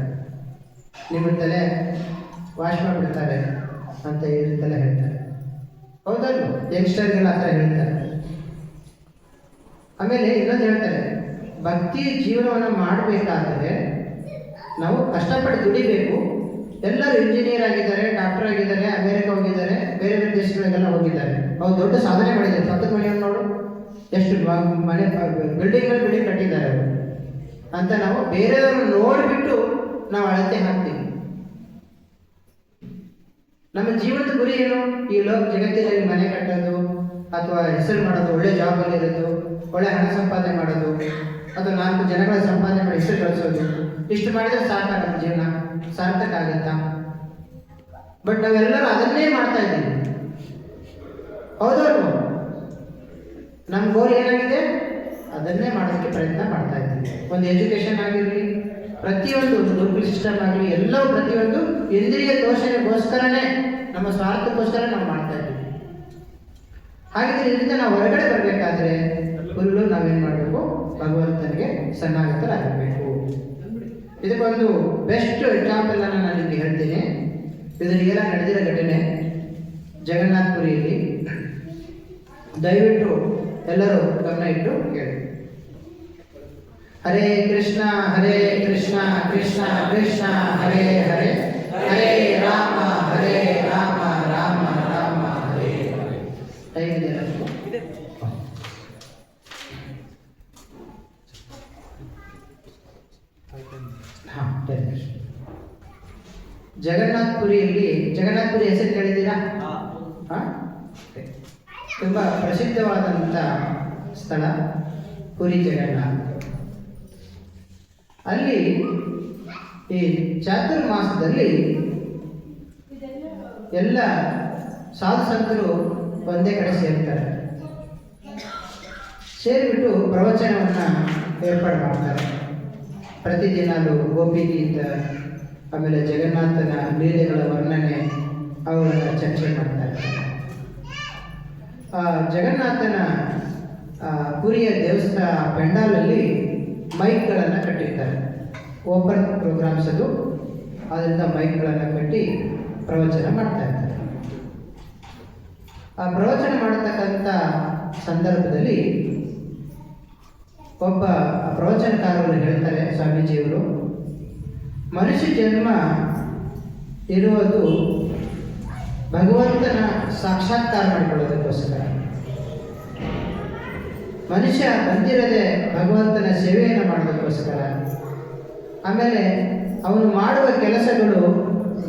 ನಿಮ್ಮ ತಲೆ ವಾಶ್ ಮಾಡಿಬಿಡ್ತಾರೆ ಅಂತ ಈ ರೀತಿಯೆಲ್ಲ ಹೇಳ್ತಾರೆ. ಹೌದಲ್ವ? ಯಂಗ್ಸ್ಟರ್ಗೆಲ್ಲ ಆ ಥರ ಹೇಳ್ತಾರೆ. ಆಮೇಲೆ ಇನ್ನೊಂದು ಹೇಳ್ತಾರೆ, ಭಕ್ತಿ ಜೀವನವನ್ನು ಮಾಡಬೇಕಾದರೆ ನಾವು ಕಷ್ಟಪಟ್ಟು ದುಡಿಬೇಕು. ಎಲ್ಲರೂ ಇಂಜಿನಿಯರ್ ಆಗಿದ್ದಾರೆ, ಡಾಕ್ಟರ್ ಆಗಿದ್ದಾರೆ, ಅಮೇರಿಕ ಹೋಗಿದ್ದಾರೆ, ಬೇರೆ ಬೇರೆ ದೇಶಗಳಿಗೆಲ್ಲ ಹೋಗಿದ್ದಾರೆ. ಅವ್ರು ದೊಡ್ಡ ಸಾಧನೆ ಮಾಡಿದ್ದಾರೆ. ಪಕ್ಕದ ಮನೆಯನ್ನು ನೋಡು, ಎಷ್ಟು ಮನೆ ಬಿಲ್ಡಿಂಗ್ ಮೇಲೆ ಬಿಲ್ಡಿಂಗ್ ಕಟ್ಟಿದ್ದಾರೆ ಅವರು ಅಂತ ನಾವು ಬೇರೆಯವ್ರನ್ನ ನೋಡಿಬಿಟ್ಟು ನಾವು ಅಳತೆ ಹಾಕ್ತೀವಿ. ನಮ್ಮ ಜೀವನದ ಗುರಿ ಏನು? ಈ ಜಗತ್ತಿನಲ್ಲಿ ಮನೆ ಕಟ್ಟೋದು, ಅಥವಾ ಹೆಸರು ಮಾಡೋದು, ಒಳ್ಳೆ ಜಾಬಲ್ಲಿ ಇರೋದು, ಒಳ್ಳೆ ಹಣ ಸಂಪಾದನೆ ಮಾಡೋದು, ಅಥವಾ 4 ಜನಗಳ ಸಂಪಾದನೆ ಮಾಡಿ ಹೆಸರು ಗಳಿಸೋದು. ಇಷ್ಟು ಮಾಡಿದ್ರೆ ಸಾಕ ನಮ್ಮ ಜೀವನ ಸಾರ್ಥಕ ಆಗುತ್ತಾ? ಬಟ್ ನಾವೆಲ್ಲರೂ ಅದನ್ನೇ ಮಾಡ್ತಾ ಇದ್ದೀವಿ. ಹೌದಲ್ವ? ನಮ್ಮ ಗೋಲ್ ಏನಾಗಿದೆ? ಅದನ್ನೇ ಮಾಡೋದಕ್ಕೆ ಪ್ರಯತ್ನ ಮಾಡ್ತಾ ಇದ್ದೀವಿ. ಒಂದು ಎಜುಕೇಷನ್ ಆಗಿರಲಿ, ಪ್ರತಿಯೊಂದು ಲೋಕಲ್ ಸಿಸ್ಟಮ್ ಆಗಲಿ, ಎಲ್ಲವೂ ಪ್ರತಿಯೊಂದು ಇಂದ್ರಿಯ ದೋಷಣೆಗೋಸ್ಕರನೇ, ನಮ್ಮ ಸ್ವಾರ್ಥಕ್ಕೋಸ್ಕರ ನಾವು ಮಾಡ್ತಾ ಇದ್ದೀವಿ. ಹಾಗಿದ್ರೆ ಇದರಿಂದ ನಾವು ಹೊರಗಡೆ ಬರಬೇಕಾದ್ರೆ ಫುಲ್ಲು ನಾವೇನು ಮಾಡಬೇಕು? ಭಗವಂತನಿಗೆ ಸನ್ನಾಗತರಾಗಬೇಕು. ಇದಕ್ಕೊಂದು ಬೆಸ್ಟ್ ಎಕ್ಸಾಂಪಲ್ ನಾನು ನಿಮಗೆ ಹೇಳ್ತೀನಿ. ಇದು ಎಲ್ಲ ನಡೆದಿರೋ ಘಟನೆ ಜಗನ್ನಾಥಪುರಿಯಲ್ಲಿ. ದಯವಿಟ್ಟು ಎಲ್ಲರೂ ಗಮನ ಇಟ್ಟು ಕೇಳಿ. ಹರೇ ಕೃಷ್ಣ ಕೃಷ್ಣ ಕೃಷ್ಣ ಹರೇ ಹರೇ, ಹರೇ ರಾಮ ರಾಮ ರಾಮ ಹರೇ ಟೈಮ್ ಇದೆಯಲ್ಲ ಇದೆ. ಹಾಂ 10 ನಿಮಿಷ. ಜಗನ್ನಾಥಪುರಿಯಲ್ಲಿ, ಜಗನ್ನಾಥಪುರಿ ಹೆಸರು ಕೇಳಿದ್ದೀರಾ? ಹಾಂ, ತುಂಬ ಪ್ರಸಿದ್ಧವಾದಂಥ ಸ್ಥಳ ಪುರಿ ಜಗನ್ನಾಥ್. ಅಲ್ಲಿ ಈ ಚಾತುರ್ಮಾಸದಲ್ಲಿ ಎಲ್ಲ ಸಾಧು ಸಂತರು ಒಂದೇ ಕಡೆ ಸೇರ್ತಾರೆ. ಸೇರಿಬಿಟ್ಟು ಪ್ರವಚನವನ್ನು ಏರ್ಪಾಡು ಮಾಡ್ತಾರೆ. ಪ್ರತಿದಿನವೂ ಗೋಪಿಗೀತ, ಆಮೇಲೆ ಜಗನ್ನಾಥನ ಲೀಲೆಗಳ ವರ್ಣನೆ ಅವುಗಳನ್ನು ಚರ್ಚೆ ಮಾಡ್ತಾರೆ. ಜಗನ್ನಾಥನ ಪುರಿಯ ದೇವಸ್ಥಾನ ಪೆಂಡಾಲಲ್ಲಿ ಮೈಕ್ಗಳನ್ನು ಕಟ್ಟಿರ್ತಾರೆ. ಓಪನ್ ಪ್ರೋಗ್ರಾಮ್ಸ್ ಅದು, ಅದರಿಂದ ಮೈಕ್ಗಳನ್ನು ಕಟ್ಟಿ ಪ್ರವಚನ ಮಾಡ್ತಾ ಇರ್ತಾರೆ. ಆ ಪ್ರವಚನ ಮಾಡತಕ್ಕಂಥ ಸಂದರ್ಭದಲ್ಲಿ ಒಬ್ಬ ಪ್ರವಚನಕಾರರು ಹೇಳ್ತಾರೆ, ಸ್ವಾಮೀಜಿಯವರು, ಮನುಷ್ಯ ಜನ್ಮ ಇರುವುದು ಭಗವಂತನ ಸಾಕ್ಷಾತ್ಕಾರ ಮಾಡಿಕೊಳ್ಳೋದಕ್ಕೋಸ್ಕರ. ಮನುಷ್ಯ ಬಂದಿರದೆ ಭಗವಂತನ ಸೇವೆಯನ್ನು ಮಾಡೋದಕ್ಕೋಸ್ಕರ. ಆಮೇಲೆ ಅವನು ಮಾಡುವ ಕೆಲಸಗಳು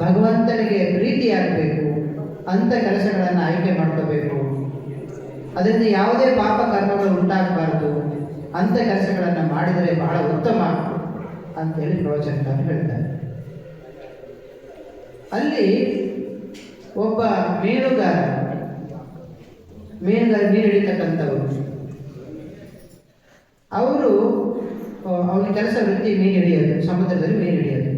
ಭಗವಂತನಿಗೆ ಪ್ರೀತಿಯಾಗಬೇಕು ಅಂಥ ಕೆಲಸಗಳನ್ನು ಆಯ್ಕೆ ಮಾಡ್ಕೋಬೇಕು. ಅದರಿಂದ ಯಾವುದೇ ಪಾಪ ಕರ್ಮಗಳು ಉಂಟಾಗಬಾರ್ದು, ಅಂಥ ಕೆಲಸಗಳನ್ನು ಮಾಡಿದರೆ ಬಹಳ ಉತ್ತಮ ಅಂತೇಳಿ ಪ್ರವಚನಕಾರರು ಹೇಳ್ತಾರೆ. ಅಲ್ಲಿ ಒಬ್ಬ ಮೀನುಗಾರ ಮೀನು ಹಿಡಿತಕ್ಕಂಥವ್ರು, ಅವರು ಅವನ ಕೆಲಸ ವೃತ್ತಿ ಮೀನು ಹಿಡಿಯೋದು, ಸಮುದ್ರದಲ್ಲಿ ಮೀನು ಹಿಡಿಯೋದು.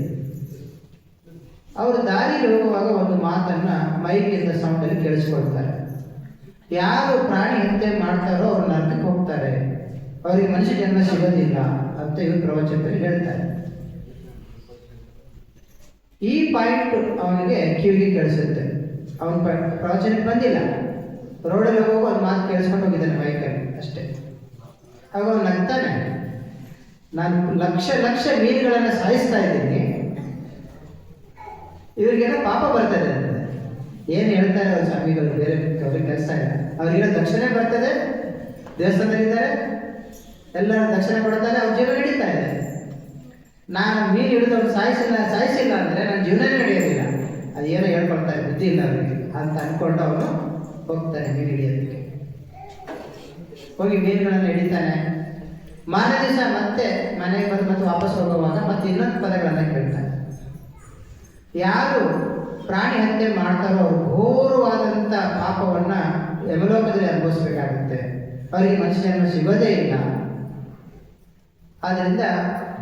ಅವರು ದಾರಿಯಲ್ಲಿ ಹೋಗುವಾಗ ಒಂದು ಮಾತನ್ನು ಮೈಕಿಂದ ಸೌಂಡಲ್ಲಿ ಕೇಳಿಸ್ಕೊಳ್ತಾರೆ. ಯಾರು ಪ್ರಾಣಿ ಹತ್ಯೆ ಮಾಡ್ತಾರೋ ಅವ್ರು ನರಕಕ್ಕೆ ಹೋಗ್ತಾರೆ, ಅವರಿಗೆ ಮನುಷ್ಯ ಜನ್ಮ ಸಿಗೋದಿಲ್ಲ ಅಂತ ಇವರು ಪ್ರವಚನದಲ್ಲಿ ಹೇಳ್ತಾರೆ. ಈ ಪಾಯಿಂಟ್ ಅವನಿಗೆ ಕಿವಿಗೆ ಕೇಳಿಸುತ್ತೆ. ಅವನ ಪ್ರವಚನಕ್ಕೆ ಬಂದಿಲ್ಲ, ರೋಡಲ್ಲಿ ಹೋಗುವಾಗ ಒಂದು ಮಾತು ಕೇಳಿಸ್ಕೊಂಡು ಹೋಗಿದ್ದಾನೆ ಮೈಕಲ್ಲಿ ಅಷ್ಟೇ. ಆಗ ಅವನು ನಗ್ತಾನೆ, ನಾನು ಲಕ್ಷ ಲಕ್ಷ ಮೀನುಗಳನ್ನು ಸಾಯಿಸ್ತಾ ಇದ್ದೀನಿ, ಇವ್ರಿಗೇನೋ ಪಾಪ ಬರ್ತದೆ ಅಂತ. ಏನು ಹೇಳ್ತಾರೆ ಅವ್ರ ಸ್ವಾಮಿಗಳು, ಬೇರೆ ಅವ್ರಿಗೆ ಕೆಲಸ ಇಲ್ಲ. ಅವ್ರಿಗೇನೋ ದಕ್ಷಿಣೆ ಬರ್ತದೆ, ದೇವಸ್ಥಾನದಲ್ಲಿದ್ದಾರೆ, ಎಲ್ಲರೂ ದಕ್ಷಿಣೆ ಕೊಡ್ತಾರೆ, ಅವ್ರ ಜೀವನ ನಡೀತಾ ಇದೆ. ನಾನು ಮೀನು ಹಿಡಿದು ಅವ್ರು ಸಾಯಿಸಿಲ್ಲ ಅಂದರೆ ನನ್ನ ಜೀವನನೇ ನಡೆಯೋದಿಲ್ಲ. ಅದೇನೋ ಹೇಳ್ಕೊಳ್ತಾರೆ, ಬುದ್ಧಿ ಇಲ್ಲ ಅವರಿಗೆ ಅಂತ ಅಂದ್ಕೊಂಡು ಅವನು ಹೋಗ್ತಾನೆ ಮೀನು ಹಿಡಿಯೋದಕ್ಕೆ. ಹೋಗಿ ಮೀನುಗಳನ್ನು ಹಿಡಿತಾನೆ. ಮಾರನೇ ದಿವಸ ಮತ್ತೆ ಮನೆಗೆ ಬಂದು ಮತ್ತೆ ವಾಪಸ್ ಹೋಗುವಾಗ ಮತ್ತೆ ಇನ್ನೊಂದು ಪದಗಳನ್ನು ಕೇಳ್ತಾನೆ. ಯಾರು ಪ್ರಾಣಿ ಹತ್ಯೆ ಮಾಡ್ತಾರೋ ಅವರು ಘೋರವಾದಂಥ ಪಾಪವನ್ನು ಯಮಲೋಕದಲ್ಲಿ ಅನುಭವಿಸ್ಬೇಕಾಗುತ್ತೆ, ಅವರಿಗೆ ಮನುಷ್ಯ ಜನ್ಮ ಸಿಗೋದೇ ಇಲ್ಲ. ಆದ್ದರಿಂದ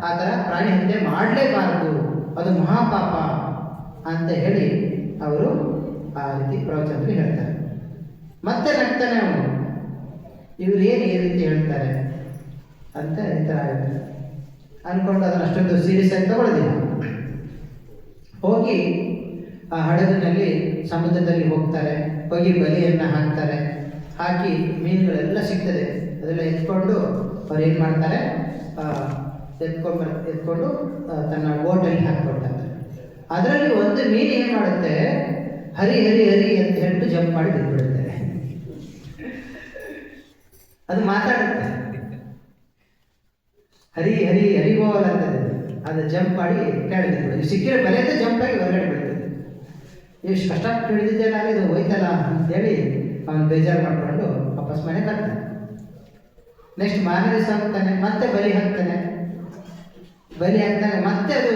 ಆ ಥರ ಪ್ರಾಣಿ ಹತ್ಯೆ ಮಾಡಲೇಬಾರದು, ಅದು ಮಹಾಪಾಪ ಅಂತ ಹೇಳಿ ಅವರು ಆ ರೀತಿ ಪ್ರವಚನದಲ್ಲಿ ಹೇಳ್ತಾರೆ. ಮತ್ತೆ ನಗ್ತಾನೆ ಅವನು, ಇವ್ರು ಏನು ಈ ರೀತಿ ಹೇಳ್ತಾರೆ ಅಂತ ಈ ಥರ ಆಗುತ್ತೆ ಅಂದ್ಕೊಂಡು ಅದನ್ನು ಅಷ್ಟೊಂದು ಸೀರಿಯಸ್ ಆಗಿ ತಗೊಳ್ಳೋದಿಲ್ಲ. ಹೋಗಿ ಆ ಹಡಗಿನಲ್ಲಿ ಸಮುದ್ರದಲ್ಲಿ ಹೋಗ್ತಾರೆ. ಹೋಗಿ ಬಲಿಯನ್ನು ಹಾಕ್ತಾರೆ. ಹಾಕಿ ಮೀನುಗಳೆಲ್ಲ ಸಿಗ್ತದೆ, ಅದೆಲ್ಲ ಎತ್ಕೊಂಡು ಅವ್ರು ಏನು ಮಾಡ್ತಾರೆ, ಎತ್ಕೊಂಡು ತನ್ನ ಬೋಟಲ್ಲಿ ಹಾಕ್ಕೊಳ್ತಾರೆ. ಅದರಲ್ಲಿ ಒಂದು ಮೀನು ಏನು ಮಾಡುತ್ತೆ, ಹರಿ ಹರಿ ಹರಿ ಅಂತ ಹೇಳ್ಬಿಟ್ಟು ಜಂಪ್ ಮಾಡಿ ಬಿದ್ದುಬಿಡುತ್ತೆ. ಅದು ಮಾತಾಡುತ್ತೆ, ಹರಿ ಹರಿ ಹರಿಗೋಲ್ ಅಂತದೆ. ಅದು ಜಂಪ್ ಮಾಡಿ ಕೆಳಗೆ ಬಿಡ್ತದೆ. ಸಿಕ್ಕಿರೋ ಬಲೆಯಿಂದ ಜಂಪ್ ಆಗಿ ಹೊರಗಡೆ ಬಿಡ್ತದೆ. ಎಷ್ಟು ಕಷ್ಟಪಟ್ಟು ಹಿಡಿದಿದ್ದೆಲ್ಲ ಇದು ಹೋಯ್ತಲ್ಲ ಅಂತೇಳಿ ಅವನು ಬೇಜಾರು ಮಾಡಿಕೊಂಡು ವಾಪಸ್ ಮನೆಗೆ ಬರ್ತಾನೆ. ನೆಕ್ಸ್ಟ್ ಮಾರನೇ ದಿವಸ ಹೋಗ್ತಾನೆ, ಮತ್ತೆ ಬಲಿ ಹಾಕ್ತಾನೆ. ಮತ್ತೆ ಅದು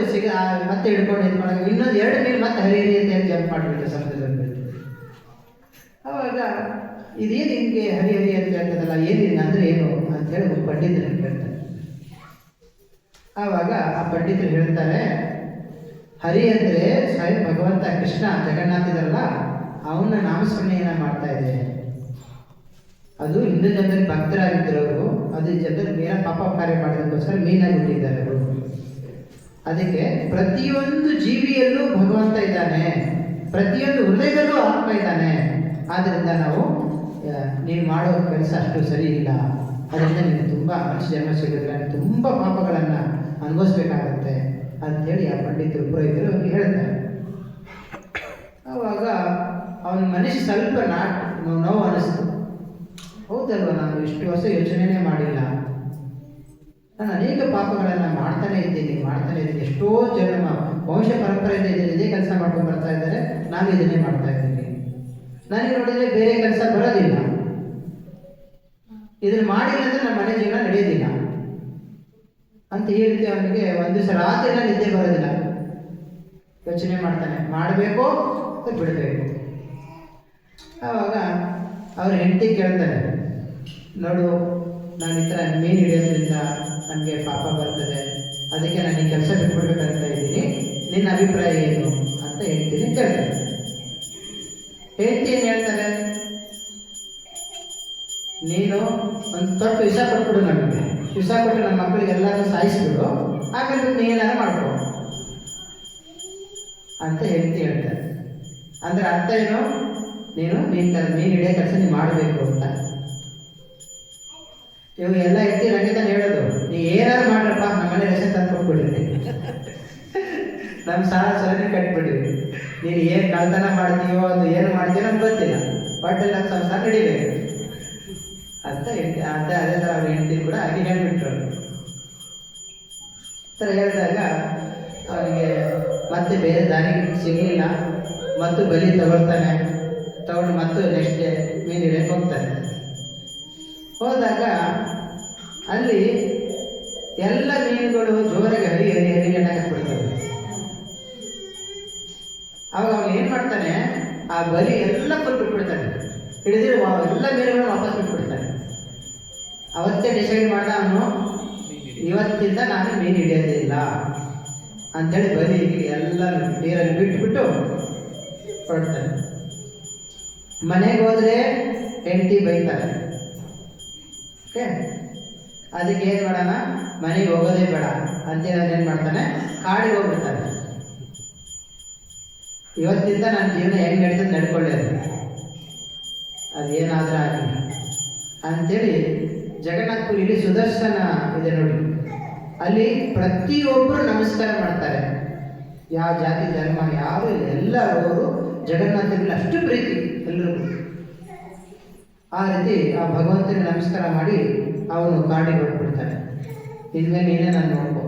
ಮತ್ತೆ ಹಿಡ್ಕೊಂಡು ಇದ್ಕೊಂಡಾಗ ಇನ್ನೊಂದು 2 ಮೀನು ಮತ್ತೆ ಹರಿ ಹರಿ ಅಂತ ಹೇಳಿ ಜಂಪ್ ಮಾಡಿಬಿಟ್ಟು ಸಮುದ್ರದಲ್ಲಿ. ಅವಾಗ ಇದೇನು ಹಿಂಗೆ ಹರಿ ಹರಿ ಅಂತ ಹೇಳ್ತದಲ್ಲ, ಏನಿದೆ ಅಂದರೆ ಏನು ಅಂತೇಳಿ ಒಬ್ಬ ಪಂಡಿತರು ಕೇಳ್ತಾರೆ. ಆವಾಗ ಆ ಪಂಡಿತರು ಹೇಳ್ತಾರೆ, ಹರಿ ಅಂದರೆ ಸ್ವಯಂ ಭಗವಂತ ಕೃಷ್ಣ ಜಗನ್ನಾಥ ಇದಾರಲ್ಲ, ಅವನ ನಾಮಸ್ಮರಣೆಯನ್ನು ಮಾಡ್ತಾ ಇದೆ. ಅದು ಹಿಂದೂ ಜನರಲ್ಲಿ ಭಕ್ತರಾಗಿದ್ದರು ಅವರು. ಅದು ಜನರು ಮೀನ ಪಾಪ ಕಾರ್ಯ ಮಾಡೋದಕ್ಕೋಸ್ಕರ ಮೀನಾಗಿ ಹುಟ್ಟಿದ್ದಾರೆ ಅವರು. ಅದಕ್ಕೆ ಪ್ರತಿಯೊಂದು ಜೀವಿಯಲ್ಲೂ ಭಗವಂತ ಇದ್ದಾನೆ, ಪ್ರತಿಯೊಂದು ಹೃದಯದಲ್ಲೂ ಆತ್ಮ ಇದ್ದಾನೆ. ಆದ್ದರಿಂದ ನೀನು ಮಾಡೋ ಕೆಲಸ ಅಷ್ಟು ಸರಿ ಇಲ್ಲ, ಅದರಿಂದ ನೀನು ತುಂಬ ಮನುಷ್ಯ ಜನ್ಮ ಸಿಗೋದಿಲ್ಲ, ತುಂಬ ಪಾಪಗಳನ್ನು ಅನುಭವಿಸ್ಬೇಕಾಗತ್ತೆ ಅಂಥೇಳಿ ಆ ಪಂಡಿತರು ಪುರೋಹಿತರು ಅವ್ರಿಗೆ ಹೇಳ್ತಾರೆ. ಆವಾಗ ಅವನ ಮನುಷ್ಯ ಸ್ವಲ್ಪ ನೋವು ಅನ್ನಿಸ್ತು. ಇಷ್ಟು ವರ್ಷ ಯೋಚನೆನೇ ಮಾಡಿಲ್ಲ. ನಾನು ಅನೇಕ ಪಾಪಗಳನ್ನು ಮಾಡ್ತಾನೆ ಇದ್ದೀನಿ. ಎಷ್ಟೋ ಜನ ವಂಶ ಪರಂಪರೆಯಿಂದ ಇದೇ ಕೆಲಸ ಮಾಡ್ಕೊಂಡು ಬರ್ತಾ ಇದ್ದಾರೆ, ನಾನು ಇದನ್ನೇ ಮಾಡ್ತಾ ಇದ್ದೀನಿ. ನನಗೆ ನೋಡಿದರೆ ಬೇರೆ ಕೆಲಸ ಬರೋದಿಲ್ಲ. ಇದನ್ನು ಮಾಡಿಲ್ಲ ಅಂದರೆ ನಮ್ಮ ಮನೆ ಜೀವನ ನಡೆಯೋದಿಲ್ಲ ಅಂತ ಈ ರೀತಿ ಅವನಿಗೆ ಒಂದು ದಿವಸ ರಾತ್ರಿ ನಿದ್ದೆ ಬರೋದಿಲ್ಲ. ಯೋಚನೆ ಮಾಡ್ತಾನೆ, ಮಾಡಬೇಕು ಬಿಡಬೇಕು. ಆವಾಗ ಅವ್ರ ಹೆಂಡತಿ ಕೇಳ್ತಾರೆ, ನೋಡು, ನಾನು ಈ ಥರ ಮೀನು ಹಿಡಿಯೋದ್ರಿಂದ ನನಗೆ ಪಾಪ ಬರ್ತದೆ, ಅದಕ್ಕೆ ನಾನು ಈ ಕೆಲಸ ಬಿಟ್ಬಿಡ್ಬೇಕಂತ ಇದ್ದೀನಿ, ನಿನ್ನ ಅಭಿಪ್ರಾಯ ಏನು ಅಂತ ಹೇಳ್ತೀನಿ ಕೇಳ್ತಾರೆ. ಹೆಂಡತಿ ಏನು ಹೇಳ್ತಾರೆ, ನೀನು ಒಂದು ತೊಟ್ಟು ವಿಷ ಕೊಟ್ಬಿಡು, ನಮಗೆ ವಿಷ ಕೊಟ್ಟು ನಮ್ಮ ಮಕ್ಕಳಿಗೆ ಎಲ್ಲರೂ ಸಾಯಿಸ್ಬಿಡು, ಆಮೇಲೆ ನೀ ಏನಾರು ಮಾಡ್ಕೊ ಅಂತ ಹೇಳ್ತಾರೆ. ಅಂದ್ರೆ ಅರ್ಥ ಏನು, ನೀನು ಮೀನು ಹಿಡಿಯೋ ಕೆಲಸ ನೀನು ಮಾಡಬೇಕು ಅಂತ. ಇವಾಗ ಎಲ್ಲ ಎತ್ತಿ ನನಗೆ ತಾನು ಹೇಳೋದು, ನೀ ಏನಾರು ಮಾಡ್ರಪ್ಪ, ನಮ್ಮ ಮನೆ ರೇಷನ್ ತಂದು ಕೊಟ್ಬಿಡ್ರಿ, ನಮ್ಮ ಸಾಲ ಸಲನೆ ಕಟ್ಬಿಡ್ರಿ, ನೀನು ಏನು ಕಳ್ತನ ಮಾಡ್ತೀವೋ ಅದು ಏನು ಮಾಡ್ತೀವೋ ನಮ್ಗೆ ಗೊತ್ತಿಲ್ಲ, ಬಟ್ ನಮ್ಮ ಸಂಸಾರ ನಡಿಬೇಕು ಅಂತ ಹೇಳ್ತಿ. ಅದೇ ಥರ ಅವ್ರು ಹೆಂಡ್ತಿ ಕೂಡ ಹಾಗೆ ಹೇಳ್ಬಿಟ್ರು. ಥರ ಹೇಳಿದಾಗ ಅವನಿಗೆ ಮತ್ತೆ ಬೇರೆ ದಾರಿ ಸಿಗಲಿಲ್ಲ. ಮತ್ತು ಬಲಿ ತಗೊಂಡು ಮತ್ತು ನೆಕ್ಸ್ಟ್ ಡೇ ಮೀನು ಹಿಡಿಯಕ್ಕೆ ಹೋಗ್ತಾನೆ. ಹೋದಾಗ ಅಲ್ಲಿ ಎಲ್ಲ ಮೀನುಗಳು ಜೋರಾಗಿ ಹರಿ ಹಾಕ್ಬಿಡ್ತವೆ. ಅವಾಗ ಅವನು ಏನು ಮಾಡ್ತಾನೆ, ಆ ಬಲಿ ಎಲ್ಲ ಫುಲ್ ಬಿಟ್ಬಿಡ್ತಾನೆ, ಹಿಡಿದ್ರೆ ಎಲ್ಲ ಮೀನುಗಳನ್ನು ವಾಪಸ್ ಬಿಟ್ಬಿಡ್ತಾನೆ. ಅವತ್ತೇ ಡಿಸೈಡ್ ಮಾಡ್ದ ಅವನು, ಇವತ್ತಿಂದ ನಾನು ಮೀನು ಹಿಡಿಯೋದಿಲ್ಲ ಅಂಥೇಳಿ ಬಲಿ ಎಲ್ಲ ನೀರಲ್ಲಿ ಬಿಟ್ಬಿಟ್ಟು ಹೊರಡ್ತಾನೆ. ಮನೆಗೆ ಹೋದರೆ ಹೆಂಡತಿ ಬೈತಾರೆ. ಓಕೆ, ಅದಕ್ಕೆ ಏನು ಮಾಡೋಣ, ಮನೆಗೆ ಹೋಗೋದೇ ಬೇಡ ಅಂತೇಳಿ ಏನು ಮಾಡ್ತಾನೆ, ಕಾಡಿಗೆ ಹೋಗ್ಬಿಡ್ತಾನೆ. ಇವತ್ತಿಂದ ನನ್ನ ಜೀವನ ಹೆಂಗೆ ನಡೀತದೆ ನಡ್ಕೊಳ್ಳೋದು, ಅದೇನಾದರೂ ಆಗಲಿ ಅಂಥೇಳಿ ಜಗನ್ನಾಥಪುರಿಯಲ್ಲಿ ಸುದರ್ಶನ ಇದೆ ನೋಡಿ, ಅಲ್ಲಿ ಪ್ರತಿಯೊಬ್ಬರು ನಮಸ್ಕಾರ ಮಾಡ್ತಾರೆ. ಯಾವ ಜಾತಿ ಧರ್ಮ ಯಾರು ಎಲ್ಲರೂ ಜಗನ್ನಾಥನಿಗೆ ಅಷ್ಟು ಪ್ರೀತಿ ಎಲ್ಲರಿಗೂ. ಆ ರೀತಿ ಆ ಭಗವಂತನಿಗೆ ನಮಸ್ಕಾರ ಮಾಡಿ ಅವನು ಕಾಡಿಗೆ ಹೊರಟ್ಬಿಡ್ತಾನೆ. ಇನ್ಮೇಲೆ ನೀನೇ ನಾನು ನೋಡ್ಕೊ,